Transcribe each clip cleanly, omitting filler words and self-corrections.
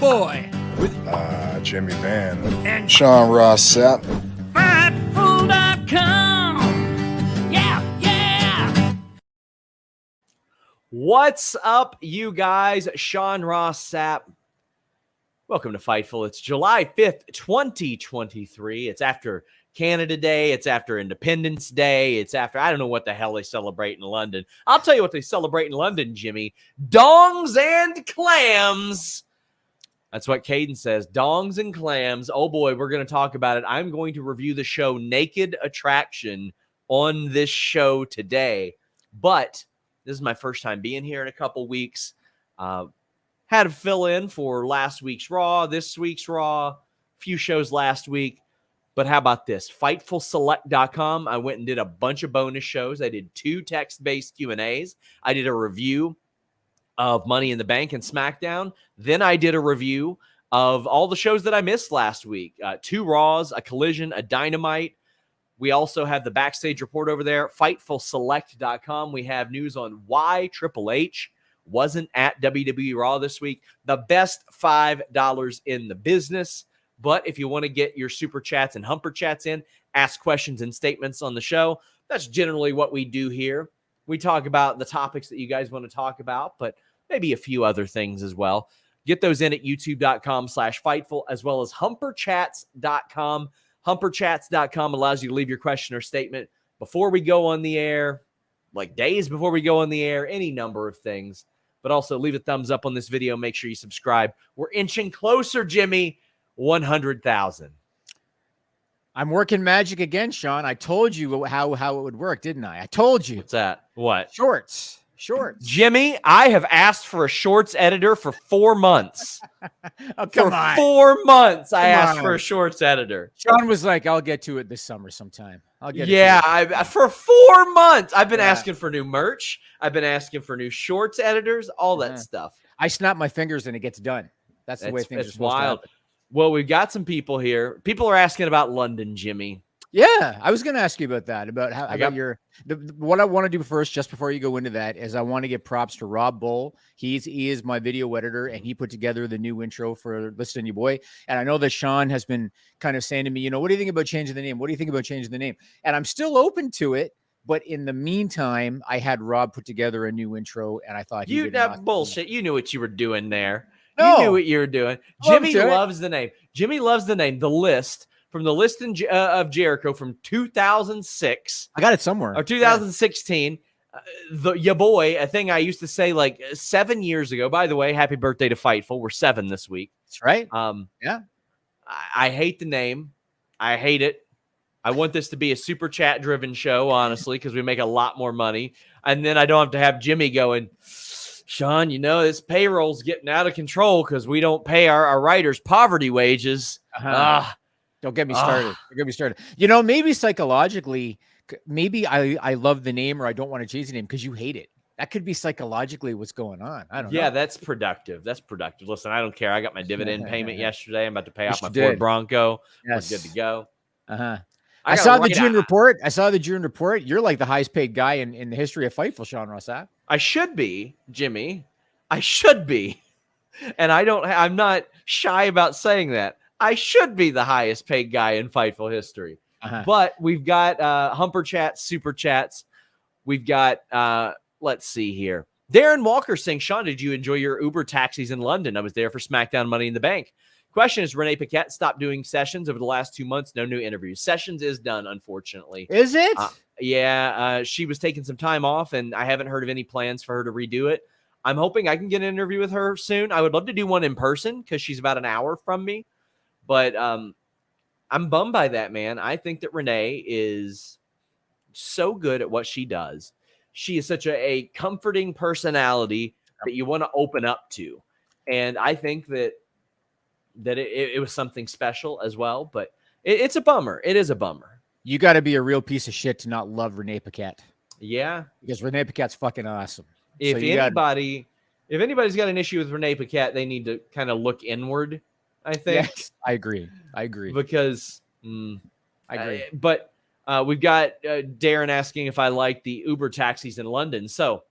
Boy with Jimmy Van and Sean Ross Sapp. Fightful.com. Yeah. What's up, you guys? Sean Ross Sapp. Welcome to Fightful. It's July 5th, 2023. It's after Canada Day. It's after Independence Day. It's after, I don't know what the hell they celebrate in London. I'll tell you what they celebrate in London, Jimmy. Dongs and clams. That's what Caden says. Dongs and clams. Oh boy, we're going to talk about it. I'm going to review the show Naked Attraction on this show today. But this is my first time being here in a couple weeks. Had to fill in for last week's Raw, this week's Raw, a few shows last week. But how about this? FightfulSelect.com. I went and did a bunch of bonus shows. I did 2 text-based Q&As. I did a review of Money in the Bank and SmackDown. Then I did a review of all the shows that I missed last week. 2 Raws, a Collision, a Dynamite. We also have the backstage report over there. FightfulSelect.com. We have news on why Triple H wasn't at WWE Raw this week. The best $5 in the business. But if you want to get your super chats and humper chats in, ask questions and statements on the show. That's generally what we do here. We talk about the topics that you guys want to talk about, but maybe a few other things as well. Get those in at youtube.com/Fightful, as well as humperchats.com. Humperchats.com allows you to leave your question or statement before we go on the air, like days before we go on the air, any number of things. But also leave a thumbs up on this video. Make sure you subscribe. We're inching closer, Jimmy, 100,000. I'm working magic again, Sean. I told you how it would work, didn't I? I told you. What's that? What? Shorts. Jimmy, I have asked for a shorts editor for 4 months. Oh, come for on. 4 months, I Come asked on. for a shorts editor. Sean was like, I'll get to it this summer sometime. I'll get For 4 months, I've been Yeah. asking for new merch. I've been asking for new shorts editors, all that stuff. I snap my fingers and it gets done. That's the way things are It's supposed to wild. happen. Well, we've got some people here. People are asking about London, Jimmy. Yeah, I was going to ask you about that, about how got- what I want to do first, just before you go into that, is I want to give props to Rob Bull. He is my video editor, and he put together the new intro for Listen You Boy. And I know that Sean has been kind of saying to me, what do you think about changing the name? What do you think about changing the name? And I'm still open to it. But in the meantime, I had Rob put together a new intro, and I thought You that bullshit. You knew what you were doing there. No. You knew what you were doing. Jimmy loves the name. Jimmy loves the name. The List. From the List of Jericho from 2006. I got it somewhere. Or 2016. Ya boy, a thing I used to say like 7 years ago. By the way, happy birthday to Fightful. We're 7 this week. That's right. Yeah. I hate the name. I hate it. I want this to be a super chat driven show, honestly, because we make a lot more money. And then I don't have to have Jimmy going, Sean, this payroll's getting out of control because we don't pay our writers poverty wages. Don't get me started. Don't get me started. Maybe psychologically, maybe I love the name or I don't want to change the name because you hate it. That could be psychologically what's going on. I don't know. Yeah, that's productive. Listen, I don't care. I got my dividend payment yesterday. I'm about to pay off my you Ford did. Bronco. Yes. We're good to go. I saw the June report. You're like the highest paid guy in the history of Fightful, Sean Ross Sapp. I should be, Jimmy. I should be. And I'm not shy about saying that. I should be the highest paid guy in Fightful history. But we've got Humper Chats, Super Chats. We've got, let's see here. Darren Walker saying, Sean, did you enjoy your Uber taxis in London? I was there for SmackDown Money in the Bank. Question is, Renee Paquette stopped doing sessions over the last 2 months. No new interviews. Sessions is done, unfortunately. Is it? She was taking some time off, and I haven't heard of any plans for her to redo it. I'm hoping I can get an interview with her soon. I would love to do one in person because she's about an hour from me. But I'm bummed by that, man. I think that Renee is so good at what she does. She is such a comforting personality that you want to open up to. And I think that it was something special as well. But it's a bummer. It is a bummer. You got to be a real piece of shit to not love Renee Paquette. Yeah. Because Renee Paquette's fucking awesome. If anybody's got an issue with Renee Paquette, they need to kind of look inward, I think. Yes, I agree. Because I agree. But we've got Darren asking if I like the Uber taxis in London. So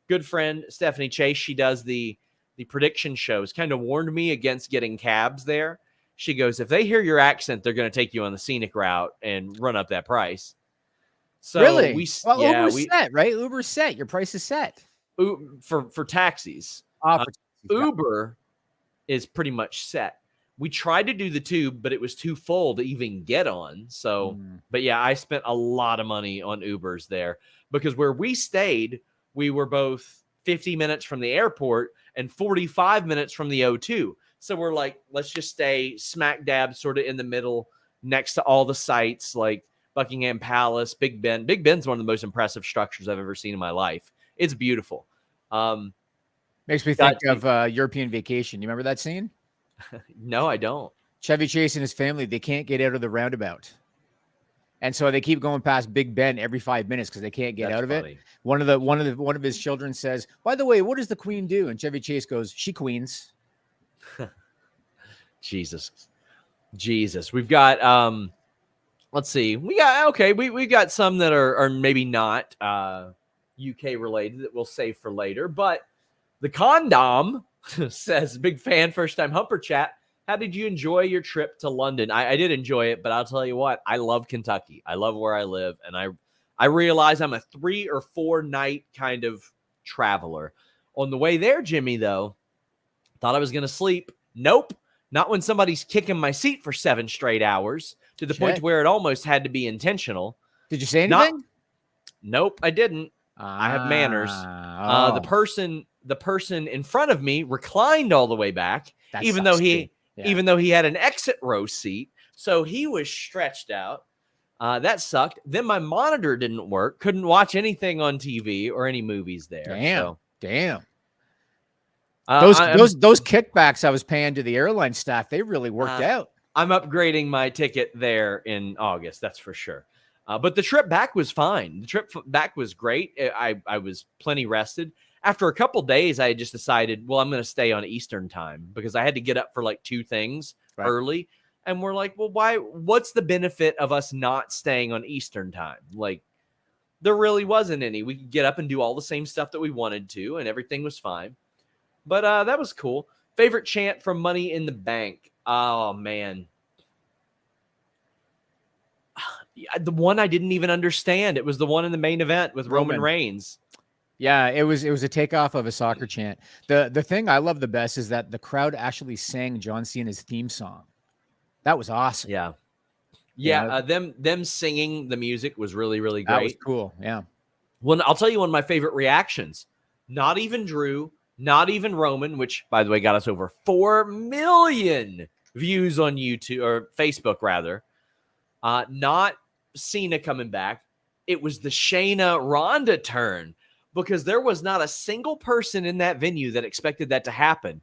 good friend Stephanie Chase, she does the the prediction shows kind of warned me against getting cabs there. She goes, if they hear your accent, they're going to take you on the scenic route and run up that price. So Really? Well, Uber's set, right? Uber's set. Your price is set. For taxis. For taxis, Uber is pretty much set. We tried to do the tube, but it was too full to even get on. So, but yeah, I spent a lot of money on Ubers there because where we stayed, we were both 50 minutes from the airport and 45 minutes from the O2. So we're like, let's just stay smack dab sort of in the middle next to all the sites like Buckingham Palace, Big Ben. Big Ben's one of the most impressive structures I've ever seen in my life. It's beautiful. Makes me think of European Vacation. You remember that scene? No, I don't. Chevy Chase and his family, they can't get out of the roundabout. And so they keep going past Big Ben every 5 minutes because they can't get out of it. One of his children says, by the way, what does the Queen do? And Chevy Chase goes, she queens. Jesus. We've got let's see. We got some that are maybe not UK related that we'll save for later, but the condom says, big fan, first time Humper Chat. How did you enjoy your trip to London? I did enjoy it, but I'll tell you what, I love Kentucky. I love where I live. And I realize I'm a 3 or 4 night kind of traveler. On the way there, Jimmy, though, thought I was going to sleep. Nope. Not when somebody's kicking my seat for 7 straight hours to the point where it almost had to be intentional. Did you say anything? Nope, I didn't. I have manners. The person in front of me reclined all the way back, even though he had an exit row seat. So he was stretched out. That sucked. Then my monitor didn't work. Couldn't watch anything on TV or any movies there. Damn. Those kickbacks I was paying to the airline staff, they really worked out. I'm upgrading my ticket there in August. That's for sure. But the trip back was fine. The trip back was great. I was plenty rested. After a couple days, I had just decided, well, I'm going to stay on Eastern time because I had to get up for like 2 things early. And we're like, well, why? What's the benefit of us not staying on Eastern time? Like, there really wasn't any. We could get up and do all the same stuff that we wanted to, and everything was fine. But that was cool. Favorite chant from Money in the Bank? Oh, man. The one I didn't even understand. It was the one in the main event with Roman Reigns. Yeah, it was a takeoff of a soccer chant. The thing I love the best is that the crowd actually sang John Cena's theme song. That was awesome. Yeah. Them singing the music was really, really great. That was cool. Yeah. I'll tell you one of my favorite reactions. Not even Drew, not even Roman, which by the way got us over 4 million views on YouTube or Facebook rather. Not Cena coming back. It was the Shayna Ronda turn. Because there was not a single person in that venue that expected that to happen.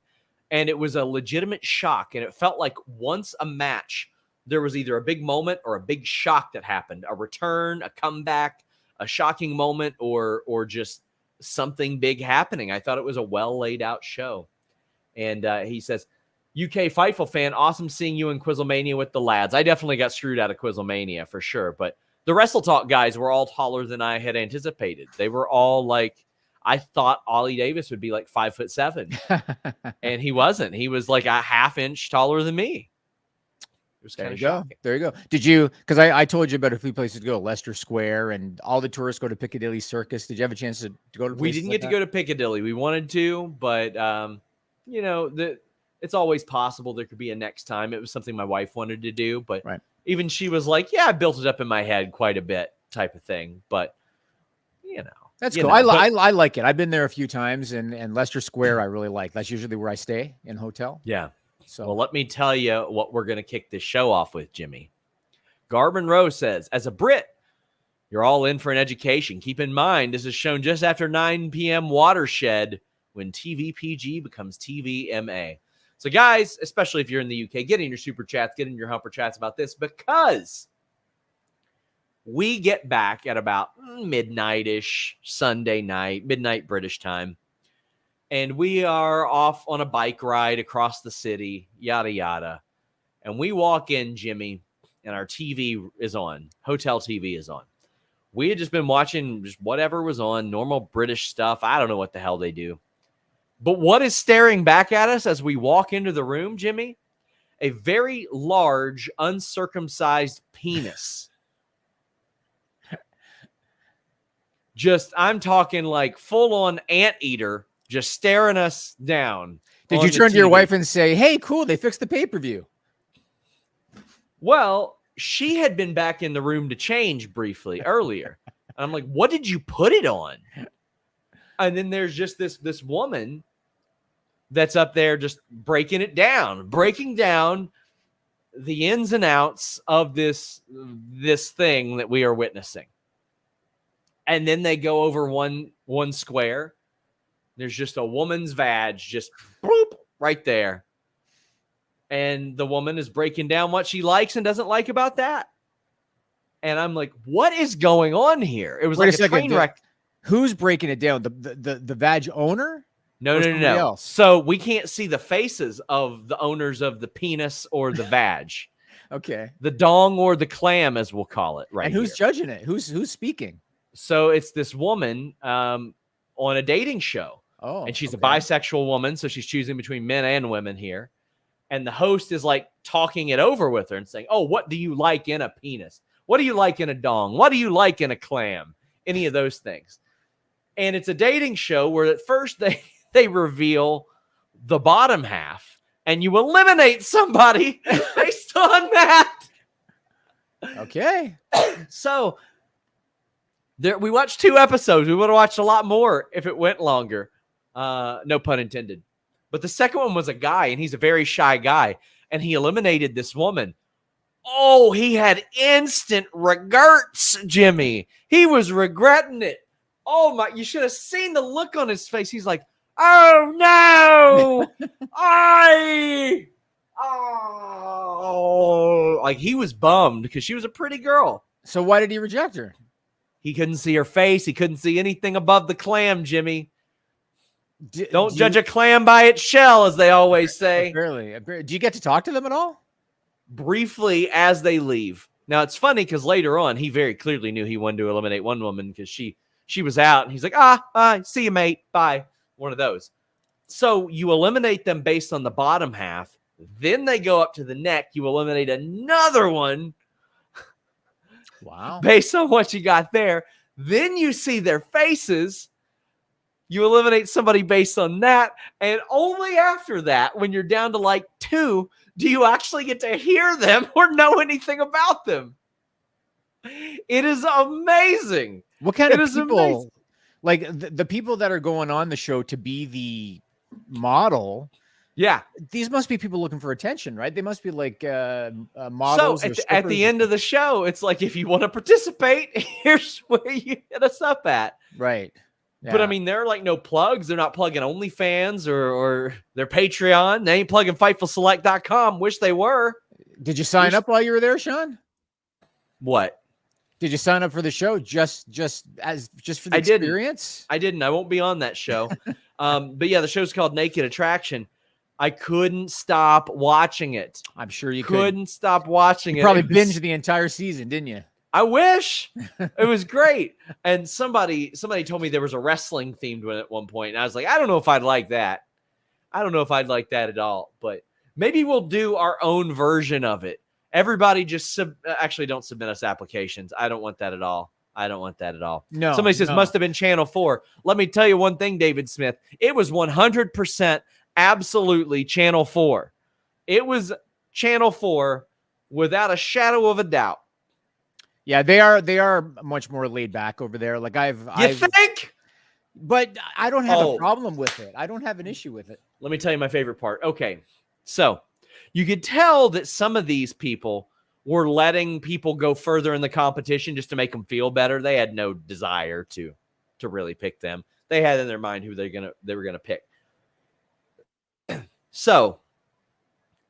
And it was a legitimate shock. And it felt like once a match, there was either a big moment or a big shock that happened. A return, a comeback, a shocking moment, or just something big happening. I thought it was a well laid out show. And he says, UK Fightful fan, awesome seeing you in Quizzlemania with the lads. I definitely got screwed out of Quizzlemania for sure. But the Wrestle Talk guys were all taller than I had anticipated. They were all like, I thought Ollie Davis would be like 5'7", and he wasn't. He was like a half inch taller than me. It was kind of shocking. There you go. Did you? Because I told you about a few places to go, Leicester Square, and all the tourists go to Piccadilly Circus. Did you have a chance to go to? We didn't get to go to Piccadilly. We wanted to, but it's always possible there could be a next time. It was something my wife wanted to do, but even she was like, yeah, I built it up in my head quite a bit type of thing. But, That's cool. I like it. I've been there a few times, and Leicester Square I really like. That's usually where I stay in hotel. Yeah. So let me tell you what we're going to kick this show off with, Jimmy. Garvin Rose says, as a Brit, you're all in for an education. Keep in mind, this is shown just after 9 p.m. Watershed when TVPG becomes TVMA. So, guys, especially if you're in the UK, get in your super chats, get in your humper chats about this because we get back at about midnight-ish Sunday night, midnight British time, and we are off on a bike ride across the city, yada, yada. And we walk in, Jimmy, and our TV is on. Hotel TV is on. We had just been watching just whatever was on, normal British stuff. I don't know what the hell they do. But what is staring back at us as we walk into the room, Jimmy? A very large, uncircumcised penis. I'm talking like full-on anteater, just staring us down. Did you turn to your wife and say, hey, cool, they fixed the pay-per-view? Well, she had been back in the room to change briefly earlier. And I'm like, what did you put it on? And then there's just this woman that's up there just breaking down the ins and outs of this thing that we are witnessing. And then they go over one square. There's just a woman's vag, just bloop, right there. And the woman is breaking down what she likes and doesn't like about that. And I'm like, what is going on here? It was like a train wreck. Who's breaking it down? The vag owner? No. Else? So we can't see the faces of the owners of the penis or the vag. Okay. The dong or the clam, as we'll call it, right? And who's judging it? Who's speaking? So it's this woman on a dating show. Oh, and she's a bisexual woman, so she's choosing between men and women here. And the host is like talking it over with her and saying, oh, what do you like in a penis? What do you like in a dong? What do you like in a clam? Any of those things. And it's a dating show where at first they reveal the bottom half and you eliminate somebody based on that. Okay. So we watched 2 episodes. We would have watched a lot more if it went longer. No pun intended. But the second one was a guy, and he's a very shy guy, and he eliminated this woman. Oh, he had instant regrets, Jimmy. He was regretting it. Oh, my. You should have seen the look on his face. He's like, oh, no. Like he was bummed because she was a pretty girl. So why did he reject her? He couldn't see her face. He couldn't see anything above the clam, Jimmy. Don't judge a clam by its shell, as they always say. Barely. Do you get to talk to them at all? Briefly as they leave. Now, it's funny because later on, he very clearly knew he wanted to eliminate one woman because she was out. And he's like, see you, mate. Bye. One of those. So you eliminate them based on the bottom half. Then they go up to the neck. You eliminate another one. Wow. Based on what you got there. Then you see their faces. You eliminate somebody based on that. And only after that, when you're down to like 2, do you actually get to hear them or know anything about them. It is amazing. What kind of people, amazing. Like the people that are going on the show to be the model? Yeah. These must be people looking for attention, right? They must be like models. So at the end of the show, it's like, if you want to participate, here's where you hit us up at. Right. Yeah. But I mean, there are like no plugs. They're not plugging OnlyFans or their Patreon. They ain't plugging FightfulSelect.com. Wish they were. Did you sign up while you were there, Sean? What? Did you sign up for the show just for the experience? I didn't. I won't be on that show. But yeah, the show's called Naked Attraction. I couldn't stop watching it. I'm sure you couldn't stop watching it. Probably binged the entire season, didn't you? I wish. It was great. And somebody told me there was a wrestling themed one at one point. And I was like, I don't know if I'd like that. I don't know if I'd like that at all. But maybe we'll do our own version of it. Everybody just actually don't submit us applications. I don't want that at all. I don't want that at all. No. Somebody says must have been Channel 4. Let me tell you one thing, David Smith. It was 100% absolutely Channel 4. It was Channel 4 without a shadow of a doubt. Yeah, they are much more laid back over there. Like You think? But I don't have a problem with it. I don't have an issue with it. Let me tell you my favorite part. Okay. So you could tell that some of these people were letting people go further in the competition just to make them feel better. They had no desire to really pick them. They had in their mind who they were gonna pick. So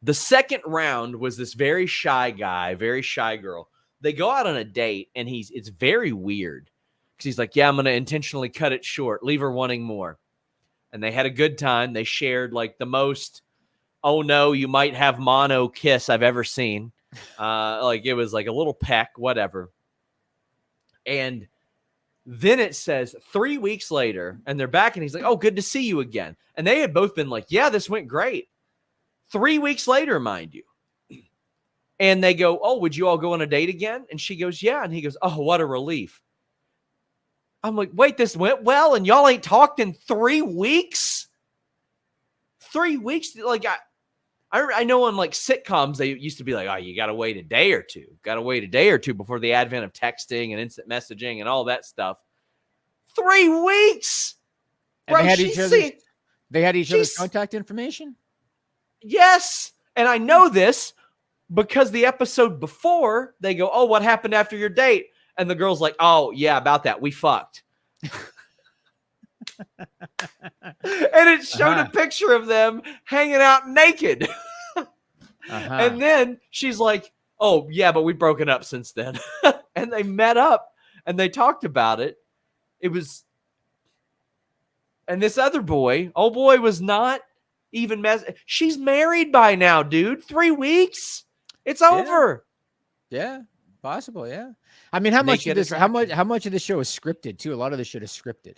the second round was this very shy guy, very shy girl. They go out on a date, and it's very weird because he's like, yeah, I'm going to intentionally cut it short, leave her wanting more. And they had a good time. They shared like the most, oh no, you might have mono kiss I've ever seen. Like it was like a little peck, whatever. And Then it says 3 weeks later, and they're back, and he's like, oh, good to see you again. And they had both been like, yeah, this went great. 3 weeks later, mind you. And they go, oh, would you all go on a date again? And she goes, yeah. And he goes, oh, what a relief. I'm like, wait, this went well, and y'all ain't talked in 3 weeks? 3 weeks? Like, I know on like sitcoms, they used to be like, oh, you got to wait a day or two. Got to wait a day or two before the advent of texting and instant messaging and all that stuff. 3 weeks. And Bro, they had each other's contact information? Yes. And I know this because the episode before, they go, oh, what happened after your date? And the girl's like, oh, yeah, about that. We fucked. And it showed a picture of them hanging out naked. And then she's like, oh, yeah, but we've broken up since then. And they met up and they talked about it. It was, and this other boy, was not even she's married by now, dude. 3 weeks. It's over. Yeah, possible. Yeah. I mean, how much of this show is scripted too? A lot of this shit is scripted.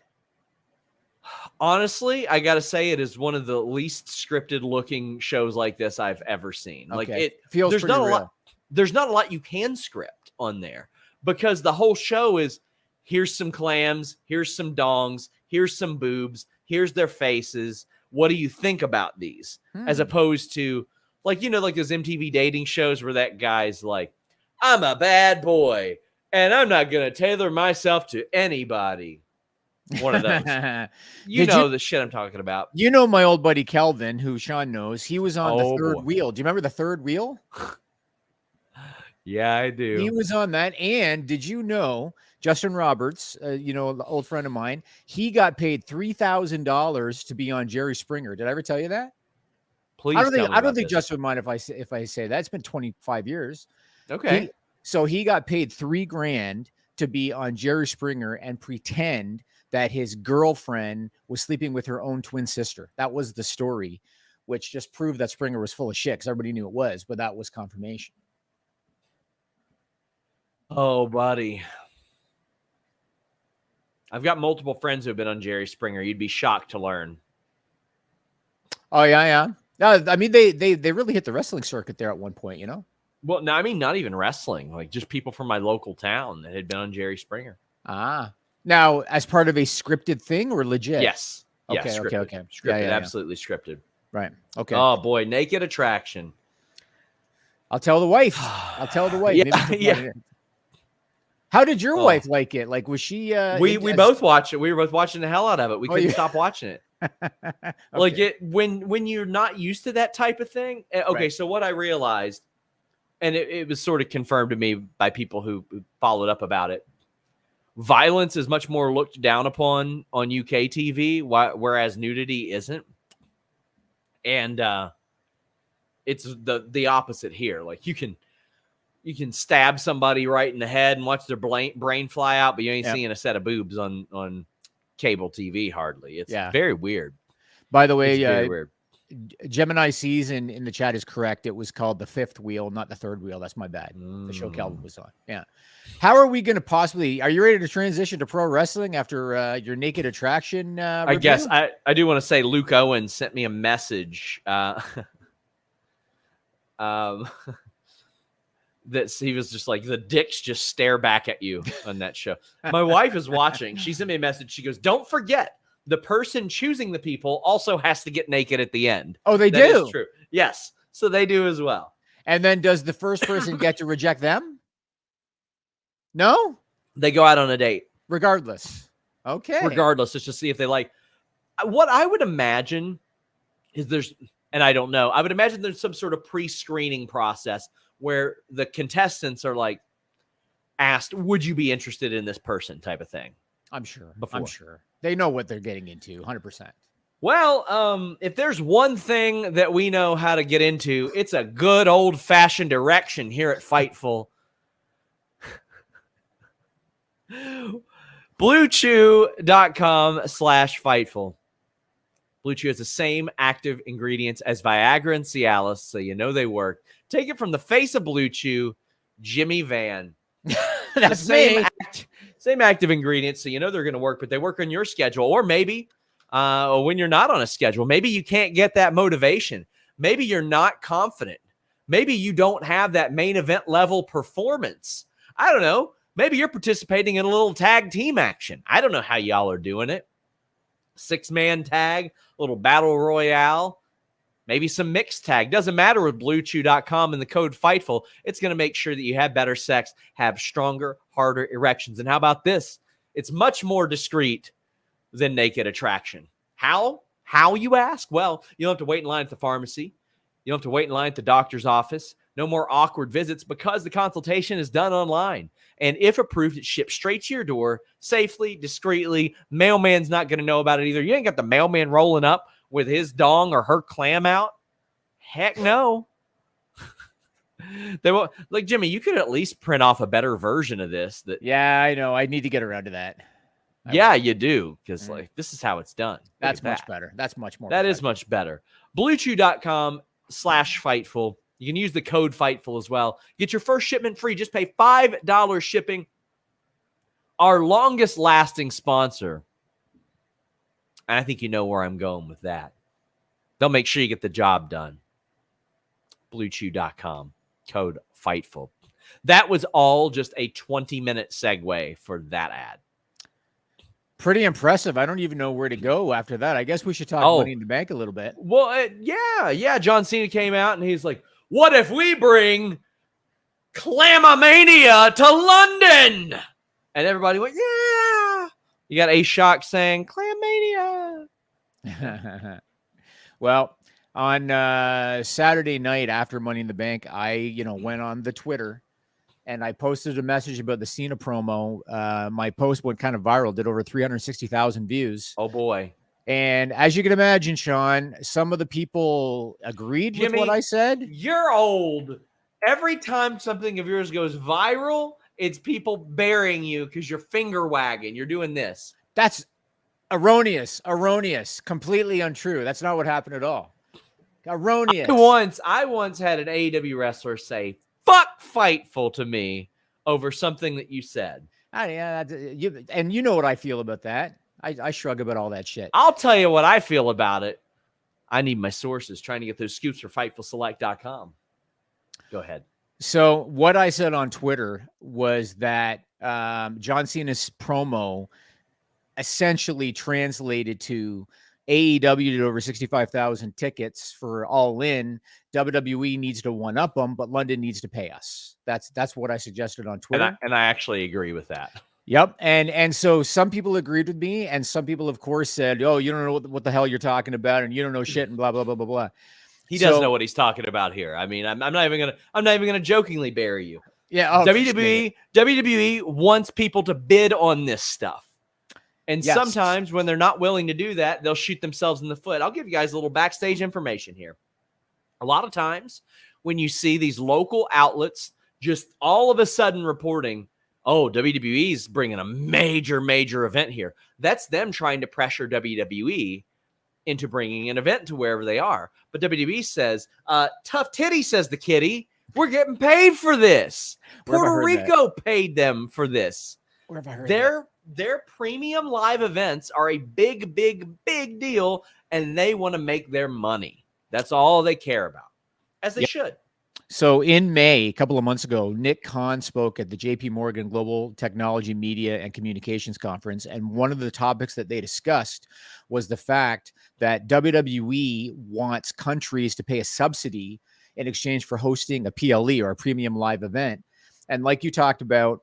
Honestly, I got to say it is one of the least scripted looking shows like this I've ever seen. Like it feels there's not real. There's not a lot you can script on there because the whole show is here's some clams, here's some dongs, here's some boobs, here's their faces. What do you think about these? As opposed to like, you know, like those MTV dating shows where that guy's like, I'm a bad boy and I'm not going to tailor myself to anybody. One of those. You know the shit I'm talking about. You know my old buddy Kelvin, who Sean knows. He was on the third wheel. Do you remember the third wheel? Yeah, I do. He was on that. And did you know Justin Roberts, you know, an old friend of mine, he got paid $3,000 to be on Jerry Springer. Did I ever tell you that? Please. I don't think Justin would mind if I say that. It's been 25 years. Okay. So he got paid $3,000 to be on Jerry Springer and pretend that his girlfriend was sleeping with her own twin sister. That was the story, which just proved that Springer was full of shit because everybody knew it was, but that was confirmation. Oh, buddy. I've got multiple friends who have been on Jerry Springer. You'd be shocked to learn. Oh, yeah. I mean, they really hit the wrestling circuit there at one point, you know? Well, no, I mean, not even wrestling, like just people from my local town that had been on Jerry Springer. Ah. Now, as part of a scripted thing or legit? Yes. Okay, yeah, scripted. Okay. Scripted, yeah. Absolutely scripted. Right. Okay. Oh, boy. Naked Attraction. I'll tell the wife. Yeah. How did your wife like it? Like, was she? We both watched it. We were both watching the hell out of it. We couldn't stop watching it. Okay. Like it when you're not used to that type of thing. Okay, right. So what I realized, and it was sort of confirmed to me by people who followed up about it. Violence is much more looked down upon on UK TV, whereas nudity isn't. And it's the opposite here. Like you can stab somebody right in the head and watch their brain fly out, but you ain't seeing a set of boobs on cable TV hardly. It's very weird. By the way, very weird. Gemini C's in the chat is correct. It was called The Fifth Wheel, not The Third Wheel. That's my bad. The show Calvin was on. Yeah. How are we going to possibly? Are you ready to transition to pro wrestling after your Naked Attraction? Review? I guess I do want to say Luke Owen sent me a message. That he was just like, the dicks just stare back at you on that show. My wife is watching. She sent me a message. She goes, don't forget, the person choosing the people also has to get naked at the end. Oh, they do? That is true. Yes. So they do as well. And then does the first person get to reject them? No? They go out on a date. Regardless. Okay. Regardless. It's just see if they like. What I would imagine is and I don't know, I would imagine there's some sort of pre-screening process where the contestants are like asked, would you be interested in this person type of thing? I'm sure. I'm sure. They know what they're getting into, 100%. Well, if there's one thing that we know how to get into, it's a good old-fashioned erection here at Fightful. BlueChew.com/Fightful. BlueChew has the same active ingredients as Viagra and Cialis, so you know they work. Take it from the face of BlueChew, Jimmy Van. That's same me. same active ingredients, so you know they're going to work, but they work on your schedule. Or maybe when you're not on a schedule, maybe you can't get that motivation. Maybe you're not confident. Maybe you don't have that main event level performance. I don't know. Maybe you're participating in a little tag team action. I don't know how y'all are doing it. 6-man tag, little battle royale, maybe some mixed tag. Doesn't matter with BlueChew.com and the code FIGHTFUL. It's going to make sure that you have better sex, have stronger, harder erections. And how about this? It's much more discreet than naked attraction. How? How, you ask? Well, you don't have to wait in line at the pharmacy. You don't have to wait in line at the doctor's office. No more awkward visits because the consultation is done online. And if approved, it's shipped straight to your door, safely, discreetly. Mailman's not going to know about it either. You ain't got the mailman rolling up with his dong or her clam out. Heck no. They won't. Like, Jimmy, you could at least print off a better version of this. Yeah, I know. I need to get around to that. Yeah, you do, because like this is how it's done. That's much better. That's much more. That is much better. BlueChew.com/Fightful. You can use the code FIGHTFUL as well. Get your first shipment free. Just pay $5 shipping. Our longest lasting sponsor. And I think you know where I'm going with that. They'll make sure you get the job done. BlueChew.com. Code FIGHTFUL. That was all just a 20-minute segue for that ad. Pretty impressive. I don't even know where to go after that. I guess we should talk Money in the Bank a little bit. Well, yeah. John Cena came out and he's like, what if we bring Clamomania to London? And everybody went, yeah. You got A-Shock saying, Clammania. Well, on Saturday night after Money in the Bank, I, went on the Twitter and I posted a message about the Cena promo. My post went kind of viral, did over 360,000 views. Oh, boy. And as you can imagine, Sean, some of the people agreed with what I said. You're old. Every time something of yours goes viral, it's people burying you because you're finger wagging. You're doing this. That's erroneous, completely untrue. That's not what happened at all. Erroneous. I once had an AEW wrestler say, fuck Fightful to me over something that you said. And you know what I feel about that. I shrug about all that shit. I'll tell you what I feel about it. I need my sources trying to get those scoops for FightfulSelect.com. Go ahead. So what I said on Twitter was that John Cena's promo essentially translated to AEW did over 65,000 tickets for All In. WWE needs to one-up them, but London needs to pay us. That's what I suggested on Twitter. And I actually agree with that. Yep. And so some people agreed with me, and some people, of course, said, oh, you don't know what the hell you're talking about, and you don't know shit, and blah, blah, blah, blah, blah. He does know what he's talking about here. I mean, I'm not even gonna jokingly bury you. Yeah. Oh, WWE wants people to bid on this stuff. And sometimes when they're not willing to do that, they'll shoot themselves in the foot. I'll give you guys a little backstage information here. A lot of times when you see these local outlets just all of a sudden reporting, oh, WWE's bringing a major, major event here. That's them trying to pressure WWE into bringing an event to wherever they are. But WWE says, tough titty, says the kitty. We're getting paid for this. Puerto Rico paid them for this. Where have I heard that? Their premium live events are a big, big, big deal, and they want to make their money. That's all they care about, as they should. So in May, a couple of months ago, Nick Khan spoke at the JP Morgan Global Technology, Media, and Communications Conference. And one of the topics that they discussed was the fact that WWE wants countries to pay a subsidy in exchange for hosting a PLE or a premium live event. And like you talked about,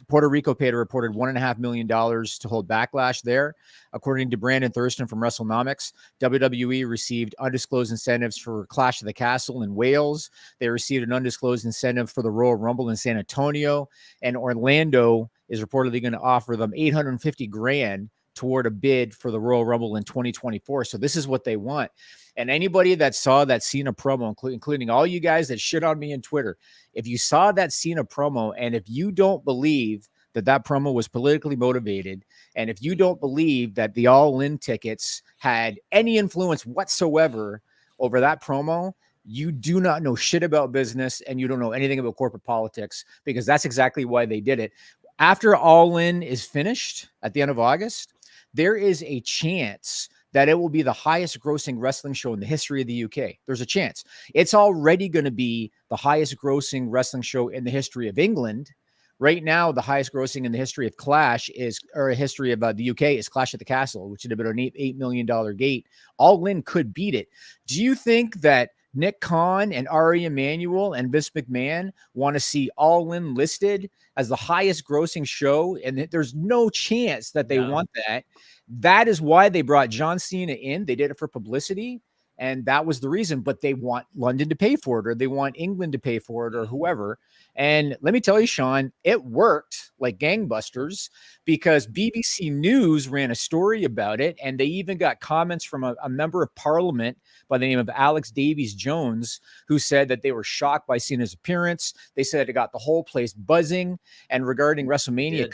Puerto Rico paid a reported $1.5 million to hold Backlash there. According to Brandon Thurston from WrestleNomics, WWE received undisclosed incentives for Clash of the Castle in Wales. They received an undisclosed incentive for the Royal Rumble in San Antonio. And Orlando is reportedly going to offer them $850,000 toward a bid for the Royal Rumble in 2024. So this is what they want. And anybody that saw that Cena promo, including all you guys that shit on me on Twitter, if you saw that Cena promo, and if you don't believe that that promo was politically motivated, and if you don't believe that the All In tickets had any influence whatsoever over that promo, you do not know shit about business and you don't know anything about corporate politics, because that's exactly why they did it. After All In is finished at the end of August, there is a chance that it will be the highest grossing wrestling show in the history of the UK. There's a chance. It's already going to be the highest grossing wrestling show in the history of England. Right now, the highest grossing in the history of Clash is, or a history of the UK, is Clash at the Castle, which is about an $8 million gate. All In could beat it. Do you think that Nick Khan and Ari Emanuel and Vince McMahon want to see All In listed as the highest grossing show? And there's no chance that they want that. That is why they brought John Cena in. They did it for publicity, and that was the reason. But they want London to pay for it, or they want England to pay for it, or whoever. And let me tell you, Sean, it worked like gangbusters, because BBC News ran a story about it, and they even got comments from a member of Parliament by the name of Alex Davies-Jones, who said that they were shocked by Cena's appearance. They said it got the whole place buzzing. And regarding WrestleMania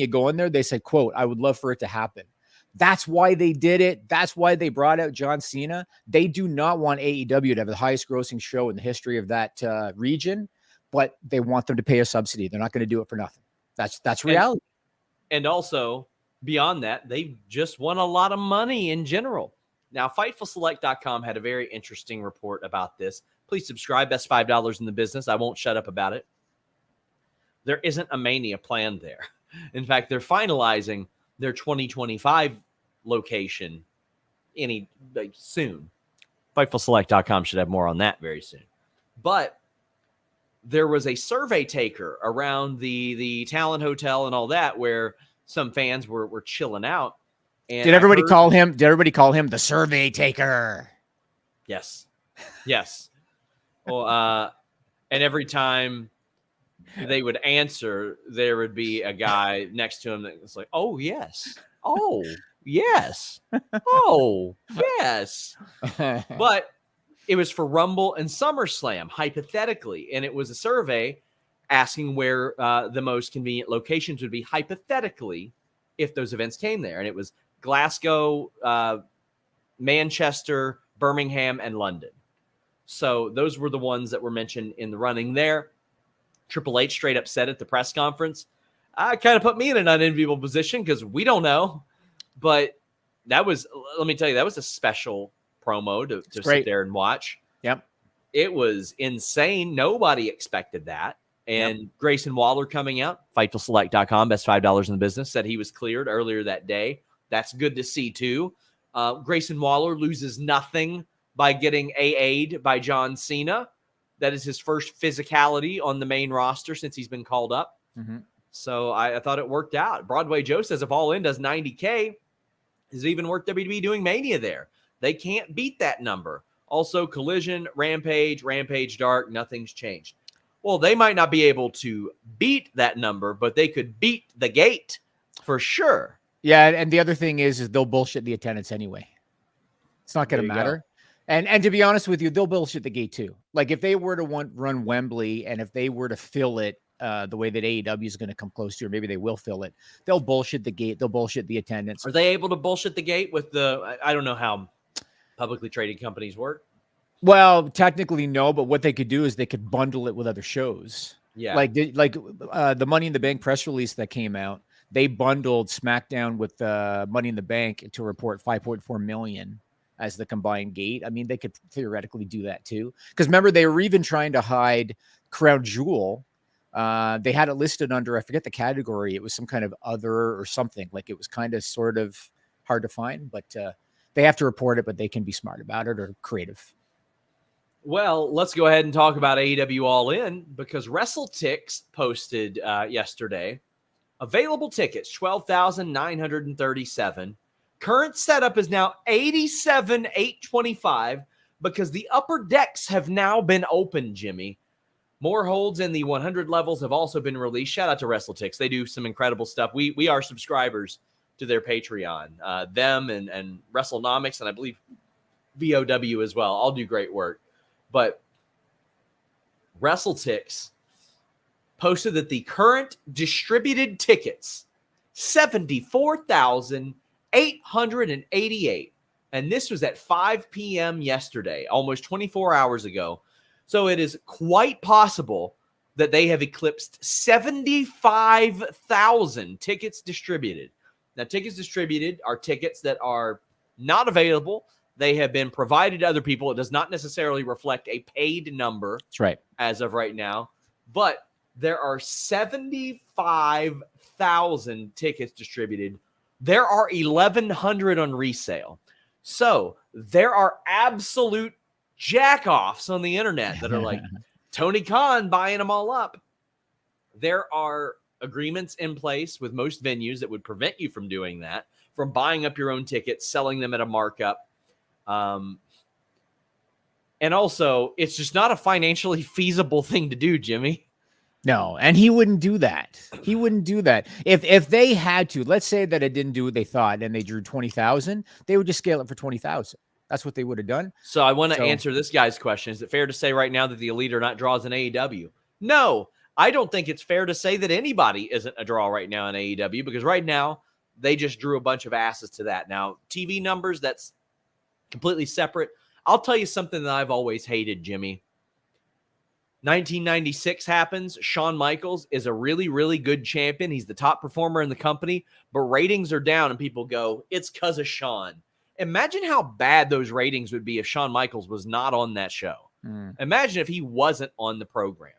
going there, they said, quote, "I would love for it to happen." That's why they did it. That's why they brought out John Cena. They do not want AEW to have the highest grossing show in the history of that region, but they want them to pay a subsidy. They're not going to do it for nothing. That's reality. And also, beyond that, they just won a lot of money in general. Now, FightfulSelect.com had a very interesting report about this. Please subscribe. Best $5 in the business. I won't shut up about it. There isn't a Mania planned there. In fact, they're finalizing their 2025 location soon. FightfulSelect.com should have more on that very soon. But there was a survey taker around the Talent Hotel and all that, where some fans were chilling out. And Did everybody call him the survey taker? Yes. Well, and every time they would answer, there would be a guy next to him that was like, "Oh, yes. Oh, yes. Oh, yes." But it was for Rumble and SummerSlam, hypothetically. And it was a survey asking where the most convenient locations would be, hypothetically, if those events came there. And it was Glasgow, Manchester, Birmingham, and London. So those were the ones that were mentioned in the running there. Triple H straight up said at the press conference, kind of put me in an unenviable position because we don't know. But that was, let me tell you, that was a special promo to sit there and watch. Yep. It was insane. Nobody expected that. And Grayson Waller coming out, FightfulSelect.com, best $5 in the business, said he was cleared earlier that day. That's good to see, too. Grayson Waller loses nothing by getting AA'd by John Cena. That is his first physicality on the main roster since he's been called up. Mm-hmm. So I thought it worked out. Broadway Joe says if All In does 90K, is it even worth WWE doing Mania there? They can't beat that number. Also, Collision, Rampage Dark, nothing's changed. Well, they might not be able to beat that number, but they could beat the gate for sure. Yeah, and the other thing is they'll bullshit the attendance anyway. It's not going to matter. And to be honest with you, they'll bullshit the gate too. Like if they were to run Wembley, and if they were to fill it the way that AEW is going to come close to, or maybe they will fill it, they'll bullshit the gate. They'll bullshit the attendance. Are they able to bullshit the gate with I don't know how publicly traded companies work. Well, technically no, but what they could do is they could bundle it with other shows. Yeah. Like the Money in the Bank press release that came out, they bundled SmackDown with Money in the Bank to report 5.4 million as the combined gate. I mean, they could theoretically do that too. Because remember, they were even trying to hide Crown Jewel. They had it listed under, I forget the category. It was some kind of other or something. Like it was kind of sort of hard to find, but they have to report it, but they can be smart about it or creative. Well, let's go ahead and talk about AEW All In, because WrestleTix posted yesterday. Available tickets, 12,937. Current setup is now 87,825 because the upper decks have now been opened, Jimmy. More holds in the 100 levels have also been released. Shout out to WrestleTix. They do some incredible stuff. We are subscribers to their Patreon. Them and WrestleNomics, and I believe VOW as well. All do great work. But WrestleTix posted that the current distributed tickets, 74,888, And this was at 5 p.m. yesterday, almost 24 hours ago. So it is quite possible that they have eclipsed 75,000 tickets distributed. Now, tickets distributed are tickets that are not available. They have been provided to other people. It does not necessarily reflect a paid number. That's right. As of right now. But there are 75,000 tickets distributed. There are 1,100 on resale. So there are absolute jack-offs on the internet that are like, Tony Khan buying them all up. There are agreements in place with most venues that would prevent you from doing that, from buying up your own tickets, selling them at a markup. And also, it's just not a financially feasible thing to do, Jimmy. No, and he wouldn't do that. He wouldn't do that. If they had to, let's say that it didn't do what they thought and they drew 20,000, they would just scale it for 20,000. That's what they would have done. So I want to answer this guy's question. Is it fair to say right now that the Elite are not draws in AEW? No, I don't think it's fair to say that anybody isn't a draw right now in AEW, because right now they just drew a bunch of asses to that. Now, TV numbers, that's completely separate. I'll tell you something that I've always hated, Jimmy. 1996 happens. Shawn Michaels is a really, really good champion. He's the top performer in the company, but ratings are down and people go, it's because of Shawn. Imagine how bad those ratings would be if Shawn Michaels was not on that show. Imagine if he wasn't on the program.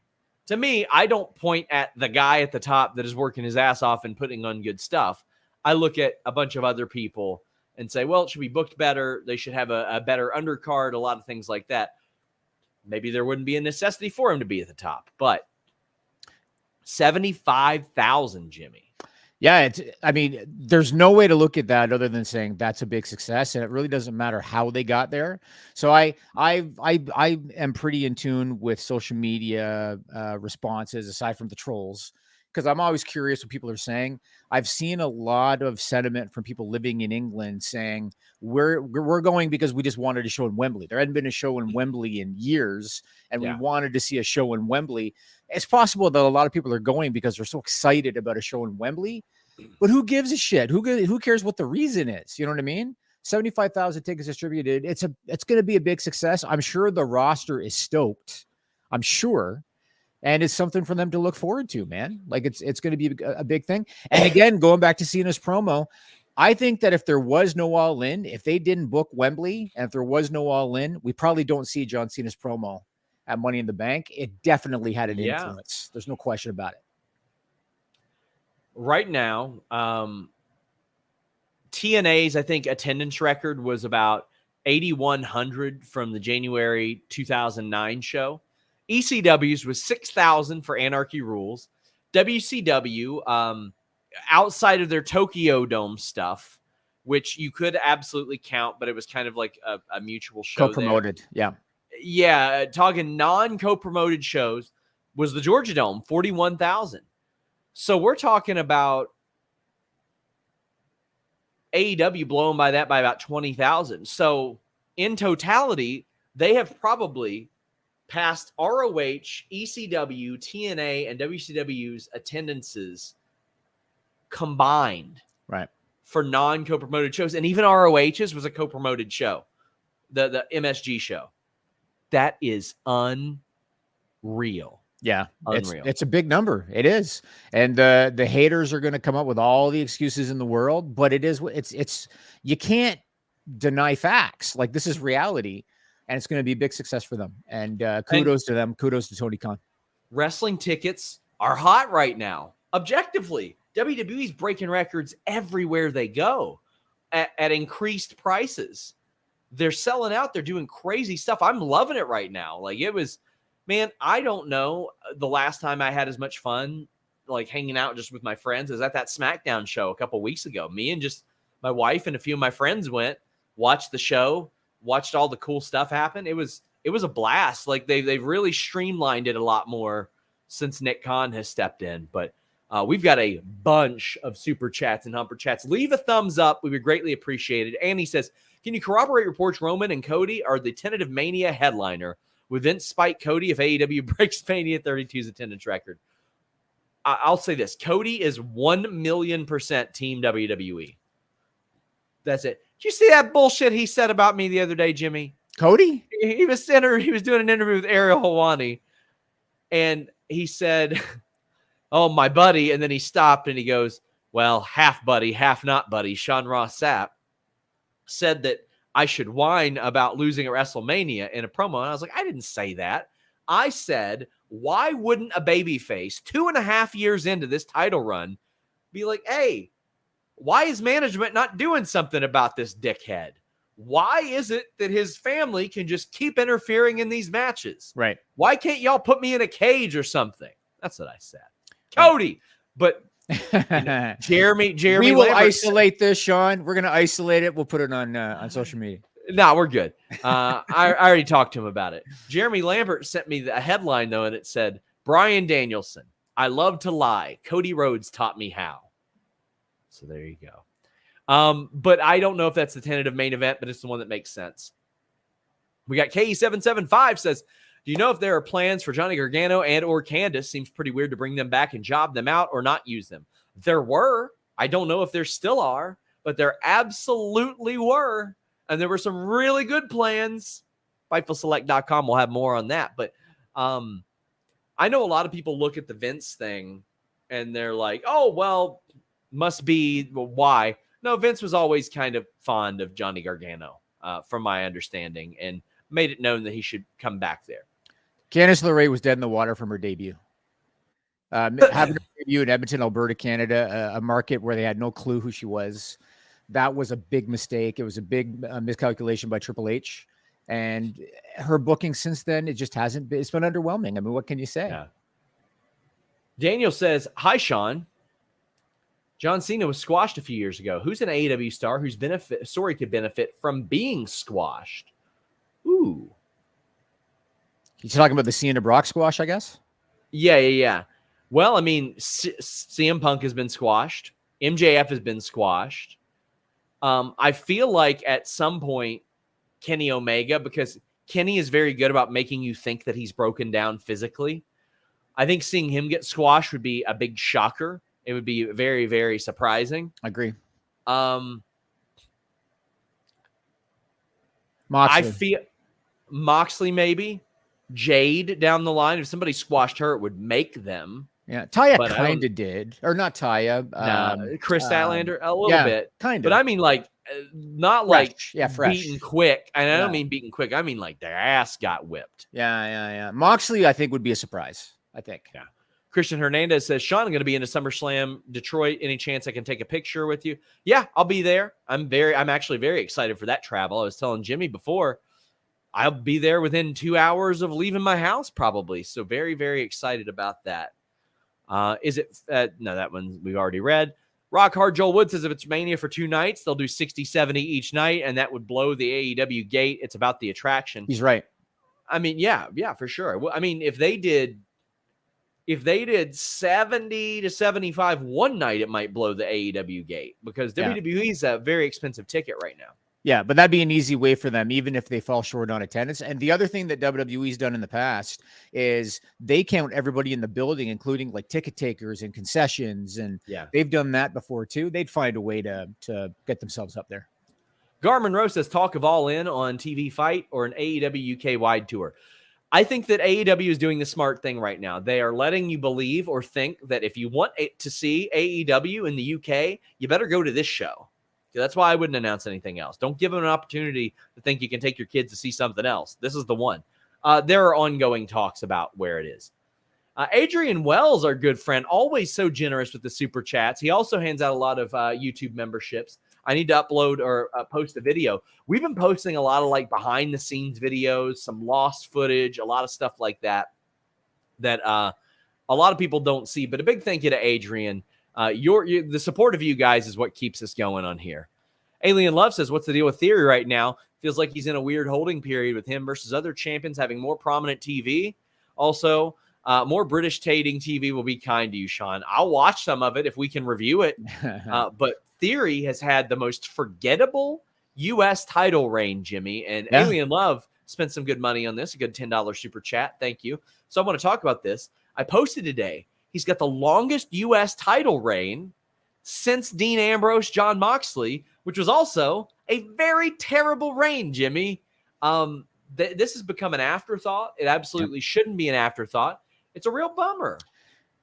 To me, I don't point at the guy at the top that is working his ass off and putting on good stuff. I look at a bunch of other people and say, well, it should be booked better. They should have a better undercard, a lot of things like that. Maybe there wouldn't be a necessity for him to be at the top, but 75,000, Jimmy. Yeah, I mean, there's no way to look at that other than saying that's a big success, and it really doesn't matter how they got there. So I am pretty in tune with social media responses aside from the trolls, because I'm always curious what people are saying. I've seen a lot of sentiment from people living in England saying we're going because we just wanted a show in Wembley. There hadn't been a show in Wembley in years, and we wanted to see a show in Wembley. It's possible that a lot of people are going because they're so excited about a show in Wembley, but who gives a shit? Who cares what the reason is? You know what I mean? 75,000 tickets distributed. It's going to be a big success. I'm sure the roster is stoked. I'm sure. And it's something for them to look forward to, man. Like it's going to be a big thing. And again, going back to Cena's promo, I think that if there was no All In, if they didn't book Wembley, and if there was no All In, we probably don't see John Cena's promo at Money in the Bank. It definitely had an influence. There's no question about it. Right now, TNA's, I think, attendance record was about 8,100 from the January 2009 show. ECW's was 6,000 for Anarchy Rules. WCW, outside of their Tokyo Dome stuff, which you could absolutely count, but it was kind of like a mutual show. Co-promoted, yeah. Yeah, talking non-co-promoted shows, was the Georgia Dome, 41,000. So we're talking about AEW blowing by that by about 20,000. So in totality, they have probably passed ROH, ECW, TNA, and WCW's attendances combined, right, for non-co-promoted shows. And even ROH's was a co-promoted show, the MSG show. That is unreal. Yeah, unreal. It's a big number. It is. And the haters are going to come up with all the excuses in the world, but it's you can't deny facts. Like, this is reality. And it's going to be a big success for them. And kudos to them. Kudos to Tony Khan. Wrestling tickets are hot right now. Objectively, WWE's breaking records everywhere they go at increased prices. They're selling out. They're doing crazy stuff. I'm loving it right now. Like, it was, man, I don't know the last time I had as much fun, like hanging out just with my friends, as at that SmackDown show a couple weeks ago. Me and just my wife and a few of my friends went, watched the show, watched all the cool stuff happen. It was a blast. Like, they've really streamlined it a lot more since Nick Khan has stepped in. But we've got a bunch of super chats and humper chats. Leave a thumbs up. We would greatly appreciate it. And he says, can you corroborate reports Roman and Cody are the tentative Mania headliner? With Vince spike Cody if AEW breaks Mania 32's attendance record? I'll say this. Cody is 1,000,000% Team WWE. That's it. Did you see that bullshit he said about me the other day, Jimmy? Cody? He was doing an interview with Ariel Helwani, and he said, "Oh, my buddy," and then he stopped and he goes, "Well, half buddy, half not buddy." Sean Ross Sapp said that I should whine about losing at WrestleMania in a promo, and I was like, I didn't say that. I said, why wouldn't a babyface 2.5 years into this title run be like, hey, why is management not doing something about this dickhead? Why is it that his family can just keep interfering in these matches? Right. Why can't y'all put me in a cage or something? That's what I said. Cody. But Jeremy we will Lambert isolate this, Sean. We're going to isolate it. We'll put it on social media. No, we're good. I already talked to him about it. Jeremy Lambert sent me a headline, though, and it said, Bryan Danielson, I love to lie. Cody Rhodes taught me how. So there you go. But I don't know if that's the tentative main event, but it's the one that makes sense. We got KE775 says, do you know if there are plans for Johnny Gargano and or Candice? Seems pretty weird to bring them back and job them out or not use them. There were. I don't know if there still are, but there absolutely were. And there were some really good plans. FightfulSelect.com will have more on that. But I know a lot of people look at the Vince thing and they're like, oh, well, must be why. No, Vince was always kind of fond of Johnny Gargano, from my understanding, and made it known that he should come back there. Candice LeRae was dead in the water from her debut. Having her debut in Edmonton, Alberta, Canada, a market where they had no clue who she was. That was a big mistake. It was a big miscalculation by Triple H. And her booking since then, it just hasn't been, it's been underwhelming. I mean, what can you say? Yeah. Daniel says, hi, Sean. John Cena was squashed a few years ago. Who's an AEW star whose story could benefit from being squashed? Ooh. He's talking about the Cena Brock squash, I guess? Yeah. Well, I mean, CM Punk has been squashed. MJF has been squashed. I feel like at some point, Kenny Omega, because Kenny is very good about making you think that he's broken down physically. I think seeing him get squashed would be a big shocker. It would be very, very surprising. I agree. Moxley. I feel Moxley, maybe Jade down the line. If somebody squashed her, it would make them. Yeah, Taya kind of did, or not Taya. Chris Statlander a little bit, kind of. But I mean, like, not fresh. Like fresh. Beaten quick. And I don't mean beaten quick. I mean like their ass got whipped. Yeah. Moxley, I think, would be a surprise. I think. Yeah. Christian Hernandez says, Sean, I'm going to be into SummerSlam Detroit. Any chance I can take a picture with you? Yeah, I'll be there. I'm actually very excited for that travel. I was telling Jimmy before, I'll be there within 2 hours of leaving my house, probably. So very, very excited about that. Is it? No, that one we've already read. Rock Hard Joel Wood says if it's Mania for 2 nights, they'll do 60, 70 each night, and that would blow the AEW gate. It's about the attraction. He's right. I mean, yeah, for sure. I mean, if they did 70 to 75 one night, it might blow the AEW gate because WWE is a very expensive ticket right now. Yeah, but that'd be an easy way for them, even if they fall short on attendance. And the other thing that WWE's done in the past is they count everybody in the building, including like ticket takers and concessions. And they've done that before too. They'd find a way to get themselves up there. Garmin Rose says talk of All In on TV Fight or an AEW UK wide tour. I think that AEW is doing the smart thing right now. They are letting you believe or think that if you want to see AEW in the UK, you better go to this show. That's why I wouldn't announce anything else. Don't give them an opportunity to think you can take your kids to see something else. This is the one. There are ongoing talks about where it is. Adrian Wells, our good friend, always so generous with the super chats. He also hands out a lot of YouTube memberships. I need to upload or post a video. We've been posting a lot of like behind the scenes videos, some lost footage, a lot of stuff like that a lot of people don't see. But a big thank you to Adrian. The support of you guys is what keeps us going on here. Alien Love says, what's the deal with Theory right now? Feels like he's in a weird holding period with him versus other champions having more prominent TV. Also, more British dating TV will be kind to you, Sean. I'll watch some of it if we can review it. But Theory has had the most forgettable U.S. title reign, Jimmy. And Alien Love spent some good money on this, a good $10 super chat. Thank you. So I want to talk about this. I posted today. He's got the longest U.S. title reign since Dean Ambrose, John Moxley, which was also a very terrible reign, Jimmy. This has become an afterthought. It absolutely shouldn't be an afterthought. It's a real bummer.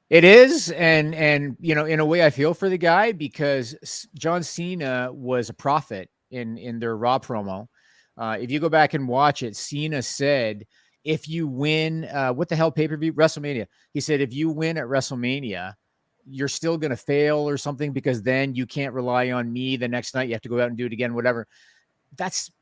It is, and in a way, I feel for the guy because John Cena was a prophet in their Raw promo. If you go back and watch it, Cena said, "If you win, what the hell pay-per-view WrestleMania?" He said, "If you win at WrestleMania, you're still going to fail or something because then you can't rely on me the next night. You have to go out and do it again, whatever."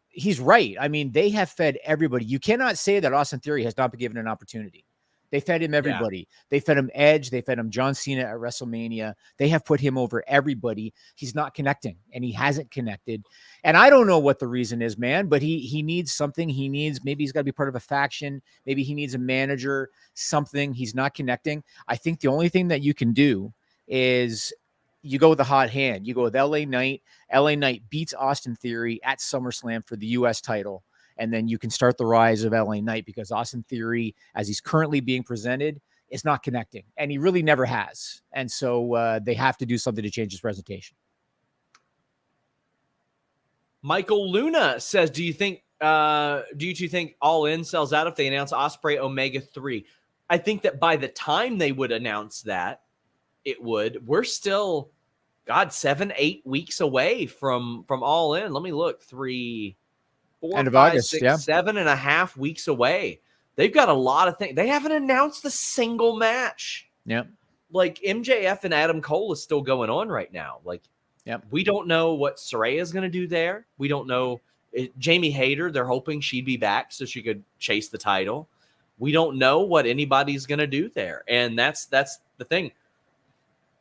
He's right. I mean, they have fed everybody. You cannot say that Austin Theory has not been given an opportunity. They fed him everybody. Yeah. They fed him Edge. They fed him John Cena at WrestleMania. They have put him over everybody. He's not connecting, and he hasn't connected. And I don't know what the reason is, man, but he needs something. Maybe he's got to be part of a faction. Maybe he needs a manager, something. He's not connecting. I think the only thing that you can do is you go with the hot hand. You go with LA Knight. LA Knight beats Austin Theory at SummerSlam for the U.S. title. And then you can start the rise of LA Knight because Austin Theory, as he's currently being presented, is not connecting. And he really never has. And so they have to do something to change his presentation. Michael Luna says, do you two think All In sells out if they announce Ospreay Omega 3? I think that by the time they would announce that, it would. We're still, 7-8 weeks away from All In. Let me look. 3, 4, End of 5, August, 6, yeah. 7.5 weeks away. They've got a lot of things. They haven't announced a single match. Yep. Like MJF and Adam Cole is still going on right now. Like, we don't know what Saraya is going to do there. We don't know. Jamie Hayter, they're hoping she'd be back so she could chase the title. We don't know what anybody's going to do there. And that's the thing.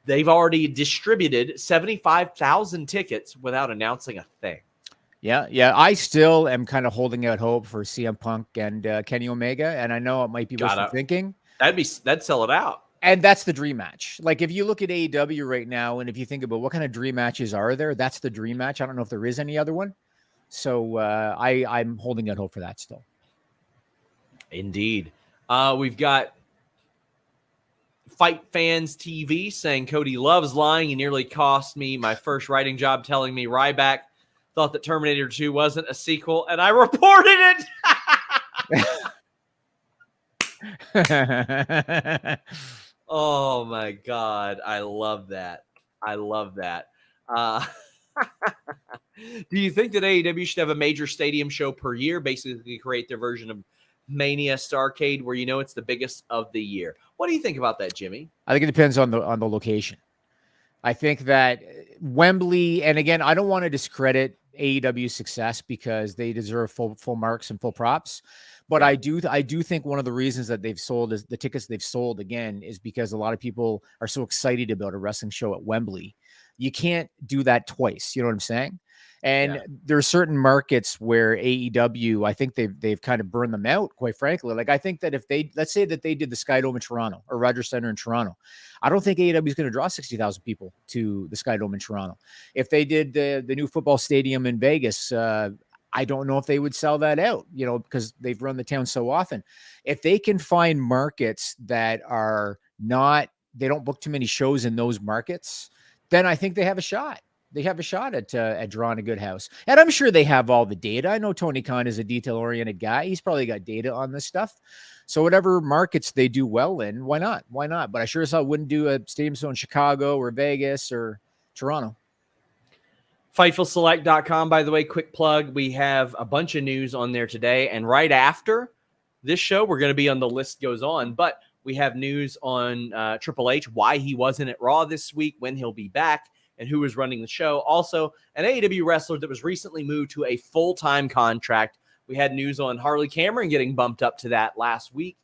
They've already distributed 75,000 tickets without announcing a thing. Yeah. I still am kind of holding out hope for CM Punk and Kenny Omega, and I know it might be wishful thinking. That'd sell it out. And that's the dream match. Like if you look at AEW right now, and if you think about what kind of dream matches are there, that's the dream match. I don't know if there is any other one. So I'm holding out hope for that still. Indeed. We've got Fight Fans TV saying Cody loves lying. He nearly cost me my first writing job telling me Ryback thought that Terminator 2 wasn't a sequel, and I reported it. Oh, my God. I love that. Do you think that AEW should have a major stadium show per year, basically create their version of Mania Starrcade where it's the biggest of the year? What do you think about that, Jimmy? I think it depends on the location. I think that Wembley, and again, I don't want to discredit AEW's success because they deserve full marks and full props. But I do think one of the reasons that they've sold is the tickets they've sold again is because a lot of people are so excited about a wrestling show at Wembley. You can't do that twice. You know what I'm saying? And there are certain markets where AEW, I think they've kind of burned them out, quite frankly. Like I think that if let's say that they did the Sky Dome in Toronto or Rogers Center in Toronto, I don't think AEW is going to draw 60,000 people to the Sky Dome in Toronto. If they did the new football stadium in Vegas, I don't know if they would sell that out, because they've run the town so often. If they can find markets that they don't book too many shows in those markets, then I think they have a shot. They have a shot at drawing a good house. And I'm sure they have all the data. I know Tony Khan is a detail-oriented guy. He's probably got data on this stuff. So whatever markets they do well in, why not? Why not? But I sure as hell wouldn't do a stadium show in Chicago or Vegas or Toronto. FightfulSelect.com, by the way, quick plug. We have a bunch of news on there today. And right after this show, we're going to be on The List Goes On. But we have news on Triple H, why he wasn't at Raw this week, when he'll be back, and who is running the show. Also, an AEW wrestler that was recently moved to a full-time contract. We had news on Harley Cameron getting bumped up to that last week.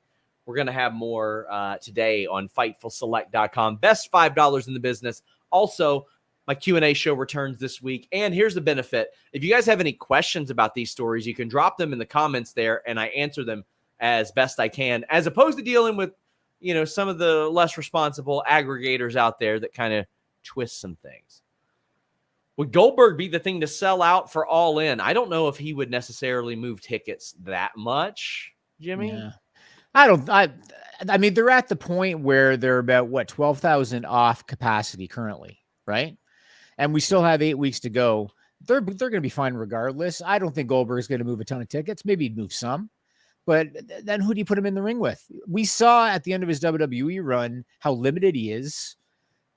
We're going to have more today on FightfulSelect.com. Best $5 in the business. Also, my Q&A show returns this week. And here's the benefit. If you guys have any questions about these stories, you can drop them in the comments there, and I answer them as best I can, as opposed to dealing with, some of the less responsible aggregators out there that kind of twist some things. Would Goldberg be the thing to sell out for All In? I don't know if he would necessarily move tickets that much, Jimmy. Yeah. I mean, they're at the point where they're about 12,000 off capacity currently, right? And we still have 8 weeks to go. they're going to be fine regardless. I don't think Goldberg's going to move a ton of tickets. Maybe he'd move some. But then who do you put him in the ring with? We saw at the end of his WWE run how limited he is.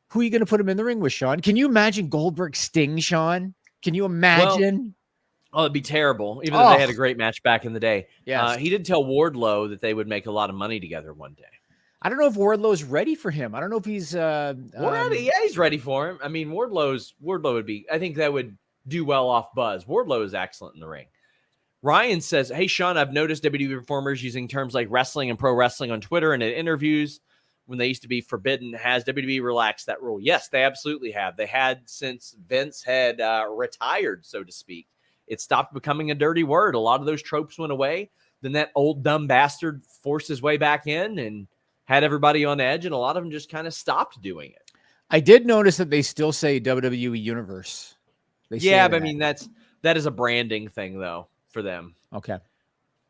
Who are you going to put him in the ring with, Sean? Can you imagine Goldberg Sting, Sean? Can you imagine? Well, it'd be terrible, even though they had a great match back in the day. Yes. He did tell Wardlow that they would make a lot of money together one day. I don't know if Wardlow's ready for him. I don't know if he's he's ready for him. I mean, Wardlow would be, I think that would do well off Buzz. Wardlow is excellent in the ring. Ryan says, hey, Sean, I've noticed WWE performers using terms like wrestling and pro wrestling on Twitter and in interviews when they used to be forbidden. Has WWE relaxed that rule? Yes, they absolutely have. They had since Vince had retired, so to speak. It stopped becoming a dirty word. A lot of those tropes went away. Then that old dumb bastard forced his way back in and had everybody on edge, and a lot of them just kind of stopped doing it. I did notice that they still say WWE Universe. But I mean, that is a branding thing, though, for them. Okay.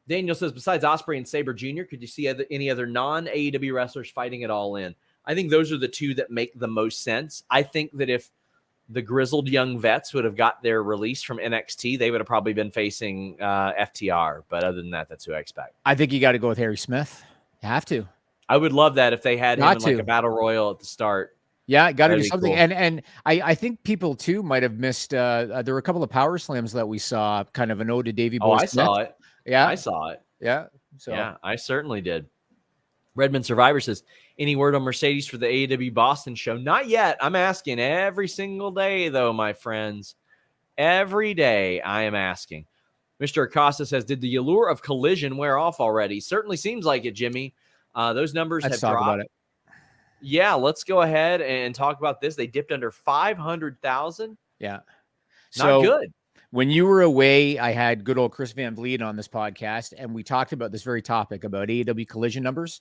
Daniel says, besides Ospreay and Sabre Jr., could you see any other non-AEW wrestlers fighting at All In? I think those are the two that make the most sense. I think that if the grizzled young vets would have got their release from NXT, they would have probably been facing FTR. But other than that, that's who I expect. I think you got to go with Harry Smith. You have to. I would love that if they had him in like a battle royal at the start. Yeah, got to do something. Cool. And I think people too might have missed. There were a couple of power slams that we saw, kind of an ode to Davey Boy Smith. Saw it. Yeah, I saw it. Yeah, so yeah, I certainly did. Redmond Survivor says, any word on Mercedes for the AEW Boston show? Not yet. I'm asking every single day, though, my friends. Every day I am asking. Mr. Acosta says, did the allure of Collision wear off already? Certainly seems like it, Jimmy. Those numbers have dropped. About it. Yeah, let's go ahead and talk about this. They dipped under 500,000. Yeah. Not good. When you were away, I had good old Chris Van Vliet on this podcast, and we talked about this very topic, about AEW Collision numbers,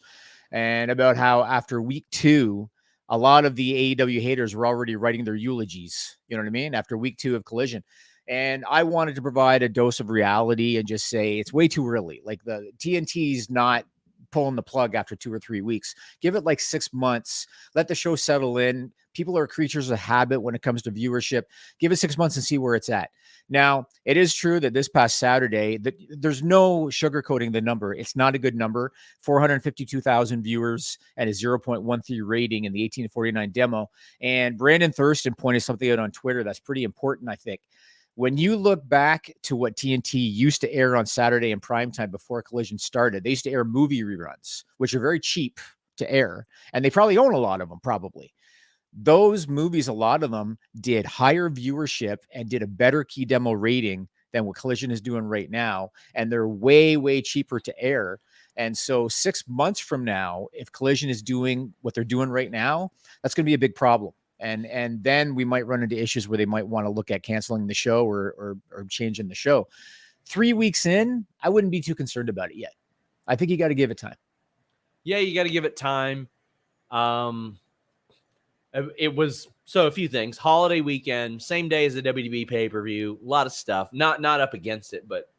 and about how after week 2, a lot of the AEW haters were already writing their eulogies. You know what I mean? After week 2 of Collision. And I wanted to provide a dose of reality and just say it's way too early. Like, the TNT's not pulling the plug after 2 or 3 weeks. Give it like 6 months. Let the show settle in. People are creatures of habit when it comes to viewership. Give it 6 months and see where it's at. Now, it is true that this past Saturday, there's no sugarcoating the number. It's not a good number. 452,000 viewers and a 0.13 rating in the 18-49 demo. And Brandon Thurston pointed something out on Twitter that's pretty important, I think. When you look back to what TNT used to air on Saturday in primetime before Collision started, they used to air movie reruns, which are very cheap to air. And they probably own a lot of them, probably. Those movies, a lot of them did higher viewership and did a better key demo rating than what Collision is doing right now. And they're way, way cheaper to air. And so 6 months from now, if Collision is doing what they're doing right now, that's going to be a big problem. And then we might run into issues where they might want to look at canceling the show or changing the show. 3 weeks in, I wouldn't be too concerned about it yet. I think you got to give it time. Yeah, you got to give it time. It was a few things. Holiday weekend, same day as the WWE pay-per-view, a lot of stuff. Not up against it, but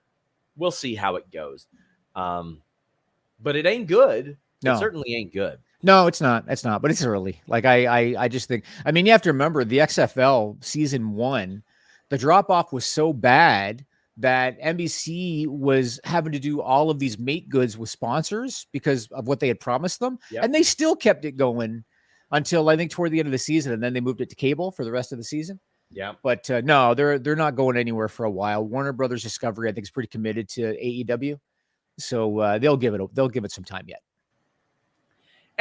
we'll see how it goes. But it ain't good. No. It certainly ain't good. No, it's not. It's not, but it's early. Like I just think, I mean, you have to remember the XFL season 1, the drop off was so bad that NBC was having to do all of these make goods with sponsors because of what they had promised them. Yep. And they still kept it going until I think toward the end of the season. And then they moved it to cable for the rest of the season. Yeah. But no, they're not going anywhere for a while. Warner Brothers Discovery, I think, is pretty committed to AEW. So they'll give it some time yet.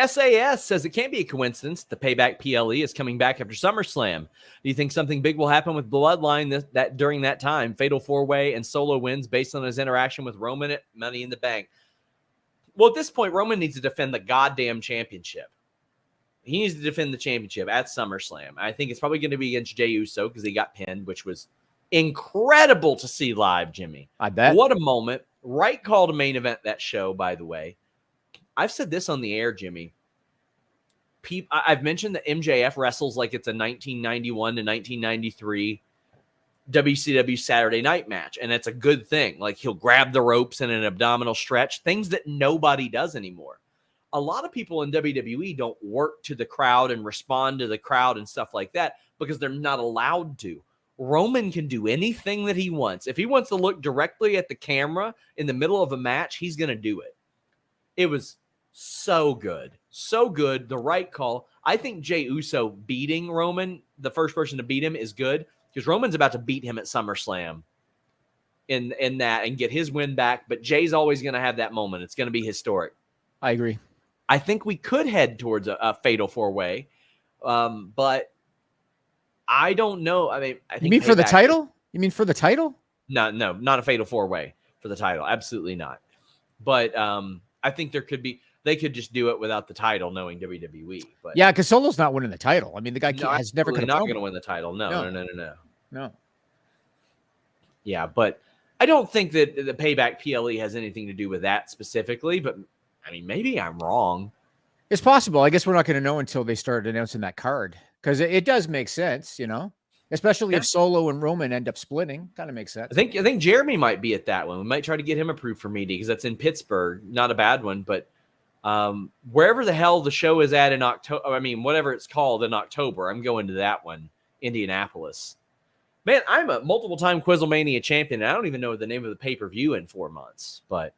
SAS says it can't be a coincidence the Payback PLE is coming back after SummerSlam. Do you think something big will happen with Bloodline that during that time? Fatal 4-way and Solo wins based on his interaction with Roman at Money in the Bank. Well, at this point, Roman needs to defend the goddamn championship. He needs to defend the championship at SummerSlam. I think it's probably going to be against Jey Uso because he got pinned, which was incredible to see live, Jimmy. I bet. What a moment. Right call to main event that show, by the way. I've said this on the air, Jimmy. I've mentioned that MJF wrestles like it's a 1991 to 1993 WCW Saturday night match, and it's a good thing. Like, he'll grab the ropes in an abdominal stretch, things that nobody does anymore. A lot of people in WWE don't work to the crowd and respond to the crowd and stuff like that because they're not allowed to. Roman can do anything that he wants. If he wants to look directly at the camera in the middle of a match, he's going to do it. It was so good. So good. The right call. I think Jey Uso beating Roman, the first person to beat him, is good because Roman's about to beat him at SummerSlam in that and get his win back. But Jay's always going to have that moment. It's going to be historic. I agree. I think we could head towards a fatal 4-way, but I don't know. I mean, I think you mean for the title? You mean for the title? No, not a fatal 4-way for the title. Absolutely not. But I think they could just do it without the title, knowing WWE. But yeah, because Solo's not winning the title. I mean, the guy has never not going to win the title. No. Yeah, but I don't think that the Payback PLE has anything to do with that specifically. But I mean, maybe I'm wrong. It's possible. I guess we're not going to know until they start announcing that card, because it does make sense, especially if Solo and Roman end up splitting. Kind of makes sense. I think Jeremy might be at that one. We might try to get him approved for media because that's in Pittsburgh. Not a bad one, but wherever the hell the show is at in October, I mean, whatever it's called in October, I'm going to that one, Indianapolis. Man, I'm a multiple-time Quizzlemania champion, and I don't even know the name of the pay-per-view in 4 months. But,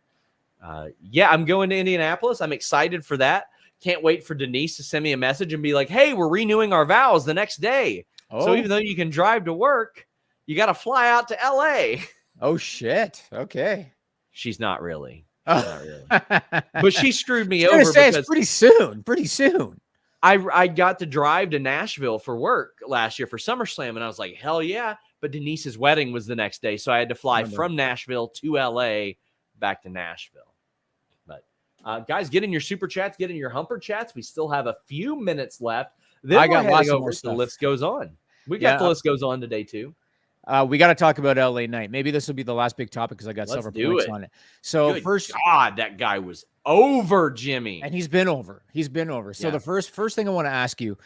yeah, I'm going to Indianapolis. I'm excited for that. Can't wait for Denise to send me a message and be like, hey, we're renewing our vows the next day. Oh. So even though you can drive to work, you got to fly out to L.A. Oh, shit. Okay. She's not really. Not really. But she screwed me over. It's pretty soon. I got to drive to Nashville for work last year for SummerSlam, and I was like, hell yeah. But Denise's wedding was the next day, so I had to fly from Nashville to L.A. back to Nashville. But, guys, get in your super chats, get in your humper chats. We still have a few minutes left. Then I got lots of more stuff. The list goes on. We got the list goes on today, too. We got to talk about LA Knight. Maybe this will be the last big topic because I got several points on it. So God, that guy was over, Jimmy. And he's been over. So the first thing I want to ask you,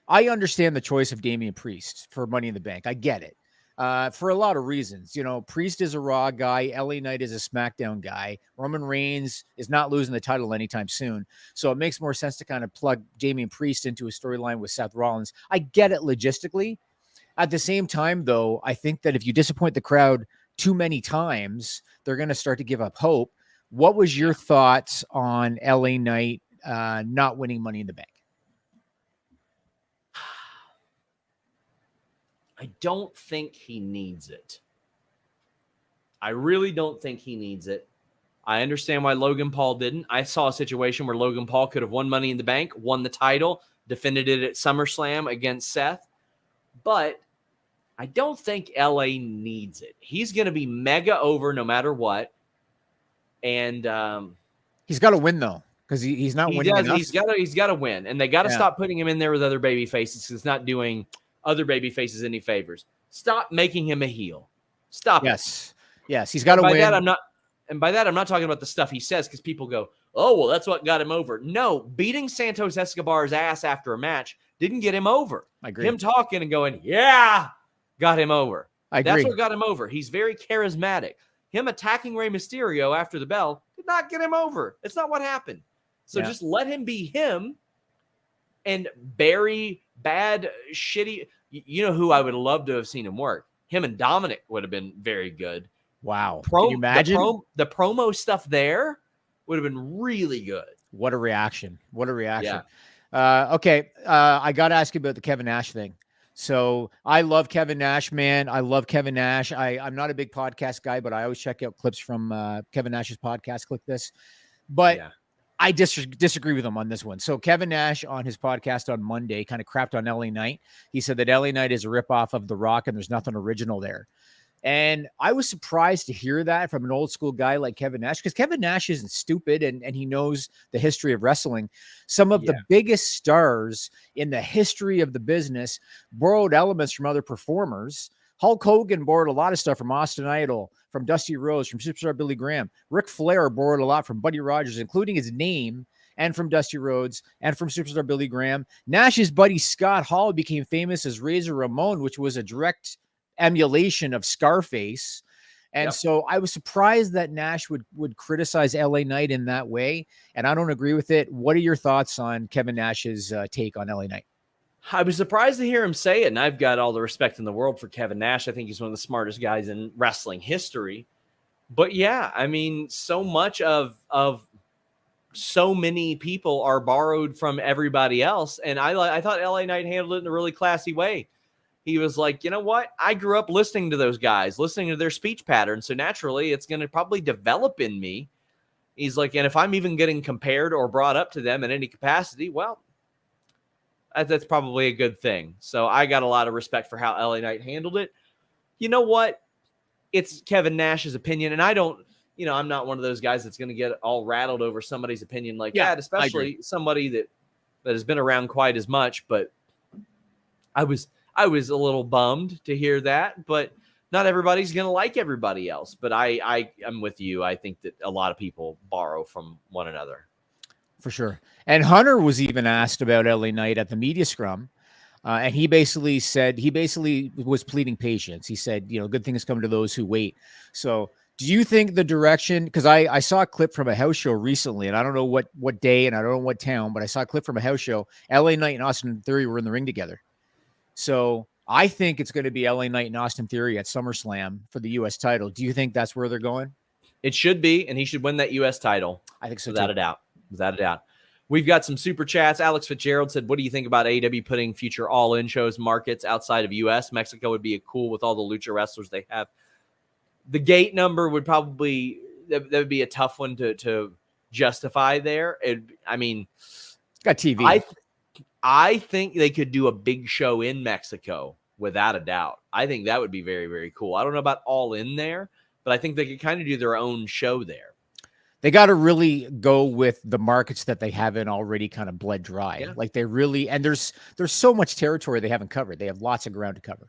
I understand the choice of Damian Priest for Money in the Bank. I get it. For a lot of reasons. Priest is a Raw guy. LA Knight is a SmackDown guy. Roman Reigns is not losing the title anytime soon. So it makes more sense to kind of plug Damian Priest into a storyline with Seth Rollins. I get it logistically. At the same time, though, I think that if you disappoint the crowd too many times, they're going to start to give up hope. What was your thoughts on LA Knight not winning Money in the Bank? I don't think he needs it. I really don't think he needs it. I understand why Logan Paul didn't. I saw a situation where Logan Paul could have won Money in the Bank, won the title, defended it at SummerSlam against Seth. But I don't think LA needs it. He's going to be mega over no matter what. And he's got to win, though, because he's not winning enough. He's got to win. And they got to stop putting him in there with other baby faces because it's not doing other baby faces any favors. Stop making him a heel. Stop it. Yes, he's got to win. By that, I'm not talking about the stuff he says because people go, oh, well, that's what got him over. No, beating Santos Escobar's ass after a match didn't get him over. I agree. Him talking and going, yeah, got him over. I agree. That's what got him over. He's very charismatic. Him attacking Rey Mysterio after the bell did not get him over. It's not what happened. So just let him be him and bury bad, shitty. You know who I would love to have seen him work? Him and Dominic would have been very good. Wow. Can you imagine? The promo stuff there would have been really good. What a reaction. Yeah. Okay. I got to ask you about the Kevin Nash thing. So I love Kevin Nash, man. I love Kevin Nash. I'm not a big podcast guy, but I always check out clips from Kevin Nash's podcast. Click this. But I disagree with him on this one. So Kevin Nash on his podcast on Monday kind of crapped on LA Knight. He said that LA Knight is a ripoff of The Rock and there's nothing original there. And I was surprised to hear that from an old school guy like Kevin Nash, because Kevin Nash isn't stupid and he knows the history of wrestling. Some of the biggest stars in the history of the business borrowed elements from other performers. Hulk Hogan borrowed a lot of stuff from Austin Idol, from Dusty Rhodes, from Superstar Billy Graham. Ric Flair borrowed a lot from Buddy Rogers, including his name, and from Dusty Rhodes and from Superstar Billy Graham. Nash's buddy Scott Hall became famous as Razor Ramon, which was a direct emulation of Scarface. And so I was surprised that Nash would criticize LA Knight in that way. And I don't agree with it. What are your thoughts on Kevin Nash's take on LA Knight? I was surprised to hear him say it, and I've got all the respect in the world for Kevin Nash. I think he's one of the smartest guys in wrestling history. But yeah, I mean, so much of so many people are borrowed from everybody else, and I thought LA Knight handled it in a really classy way. He was like, you know what? I grew up listening to those guys, listening to their speech patterns, so naturally, it's going to probably develop in me. He's like, and if I'm even getting compared or brought up to them in any capacity, well, that's probably a good thing. So I got a lot of respect for how LA Knight handled it. You know what? It's Kevin Nash's opinion, and I don't, I'm not one of those guys that's going to get all rattled over somebody's opinion like that, especially somebody that has been around quite as much. But I was a little bummed to hear that, but not everybody's going to like everybody else. But I'm with you. I think that a lot of people borrow from one another. For sure. And Hunter was even asked about LA Knight at the media scrum. And he basically was pleading patience. He said, good things come to those who wait. So do you think the direction, because I saw a clip from a house show recently, and I don't know what day and I don't know what town, but I saw a clip from a house show. LA Knight and Austin Theory were in the ring together. So I think it's going to be LA Knight and Austin Theory at SummerSlam for the U.S. title. Do you think that's where they're going? It should be, and he should win that U.S. title. I think so, without a doubt. Without a doubt. We've got some super chats. Alex Fitzgerald said, what do you think about AEW putting future all-in shows markets outside of U.S.? Mexico would be cool with all the lucha wrestlers they have. The gate number would probably that would be a tough one to justify there. It's got TV. I think they could do a big show in Mexico without a doubt. I think that would be very, very cool. I don't know about all in there, but I think they could kind of do their own show there. They got to really go with the markets that they haven't already kind of bled dry. Yeah. Like they really, and there's so much territory they haven't covered. They have lots of ground to cover.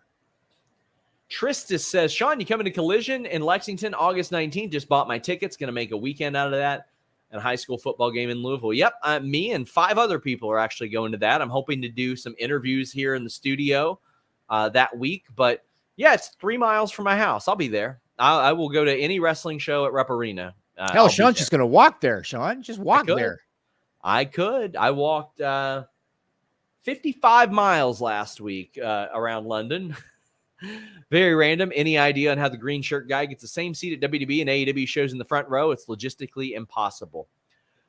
Tristis says, Sean, you coming to Collision in Lexington, August 19th. Just bought my tickets. Going to make a weekend out of that. And a high school football game in Louisville. Yep, me and 5 other people are actually going to that. I'm hoping to do some interviews here in the studio that week. But yeah, it's 3 miles from my house. I'll be there. I will go to any wrestling show at Rep Arena. Hell, Sean's just going to walk there, Sean. Just walk there. I could. I walked 55 miles last week around London. Very random. Any idea on how the green shirt guy gets the same seat at WWE and AEW shows in the front row? It's logistically impossible.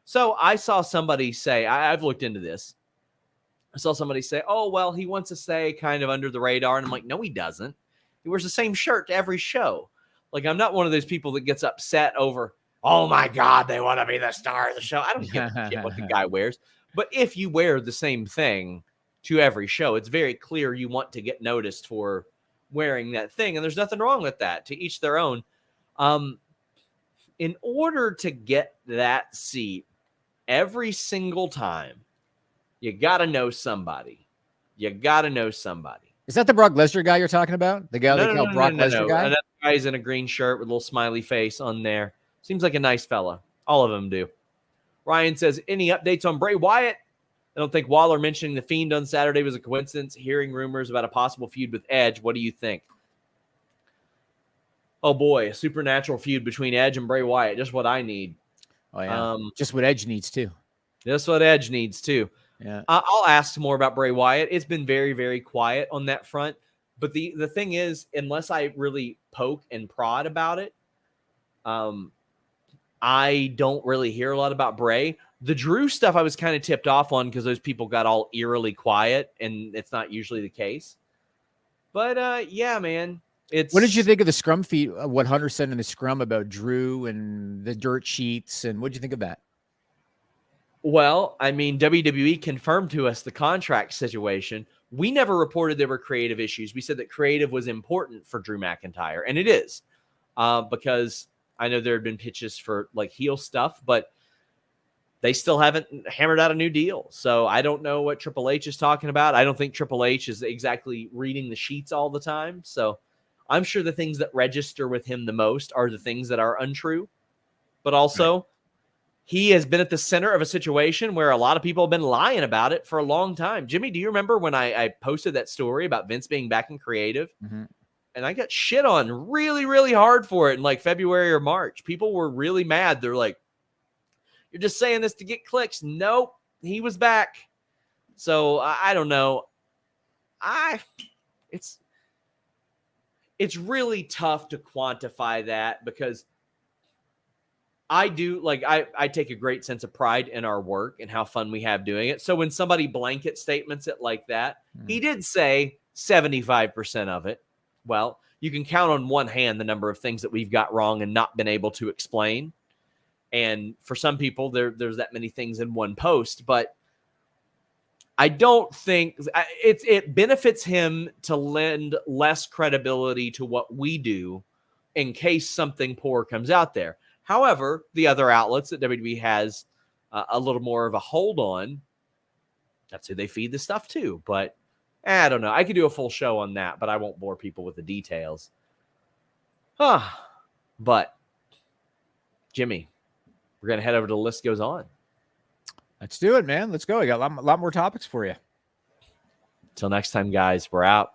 So I saw somebody say, I've looked into this. I saw somebody say, oh, well, he wants to stay kind of under the radar. And I'm like, no, he doesn't. He wears the same shirt to every show. Like, I'm not one of those people that gets upset over, oh my God, they want to be the star of the show. I don't give a shit what the guy wears. But if you wear the same thing to every show, it's very clear you want to get noticed for wearing that thing. And there's nothing wrong with that. To each their own. In order to get that seat every single time, you got to know somebody. Is that the Brock Lesnar guy you're talking about? The guy they call Brock Lesnar guy? That guy's in a green shirt with a little smiley face on there. Seems like a nice fella. All of them do. Ryan says, any updates on Bray Wyatt? I don't think Waller mentioning The Fiend on Saturday was a coincidence. Hearing rumors about a possible feud with Edge. What do you think? Oh, boy. A supernatural feud between Edge and Bray Wyatt. Just what I need. Oh, yeah. Just what Edge needs, too. Just what Edge needs, too. Yeah. I'll ask more about Bray Wyatt. It's been very, very quiet on that front. But the thing is, unless I really poke and prod about it, I don't really hear a lot about Bray. The Drew stuff I was kind of tipped off on because those people got all eerily quiet, and it's not usually the case. But, yeah, man. What did you think of the scrum feed, what Hunter said in the scrum about Drew and the dirt sheets, and what did you think of that? Well, I mean, WWE confirmed to us the contract situation. We never reported there were creative issues. We said that creative was important for Drew McIntyre, and it is because I know there had been pitches for like heel stuff, but they still haven't hammered out a new deal. So I don't know what Triple H is talking about. I don't think Triple H is exactly reading the sheets all the time. So I'm sure the things that register with him the most are the things that are untrue, but also he has been at the center of a situation where a lot of people have been lying about it for a long time. Jimmy, do you remember when I posted that story about Vince being back in creative? Mm-hmm. And I got shit on really, really hard for it in like February or March. People were really mad. They're like, you're just saying this to get clicks. Nope, he was back. So I don't know. it's really tough to quantify that because I take a great sense of pride in our work and how fun we have doing it. So when somebody blanket statements it like that, he did say 75% of it. Well, you can count on one hand the number of things that we've got wrong and not been able to explain. And for some people, there's that many things in one post, but I don't think it benefits him to lend less credibility to what we do in case something poor comes out there. However, the other outlets that WWE has a little more of a hold on, that's who they feed the stuff to. But I don't know. I could do a full show on that, but I won't bore people with the details. But, Jimmy, we're going to head over to The List Goes On. Let's do it, man. Let's go. I got a lot more topics for you. Till next time, guys, we're out.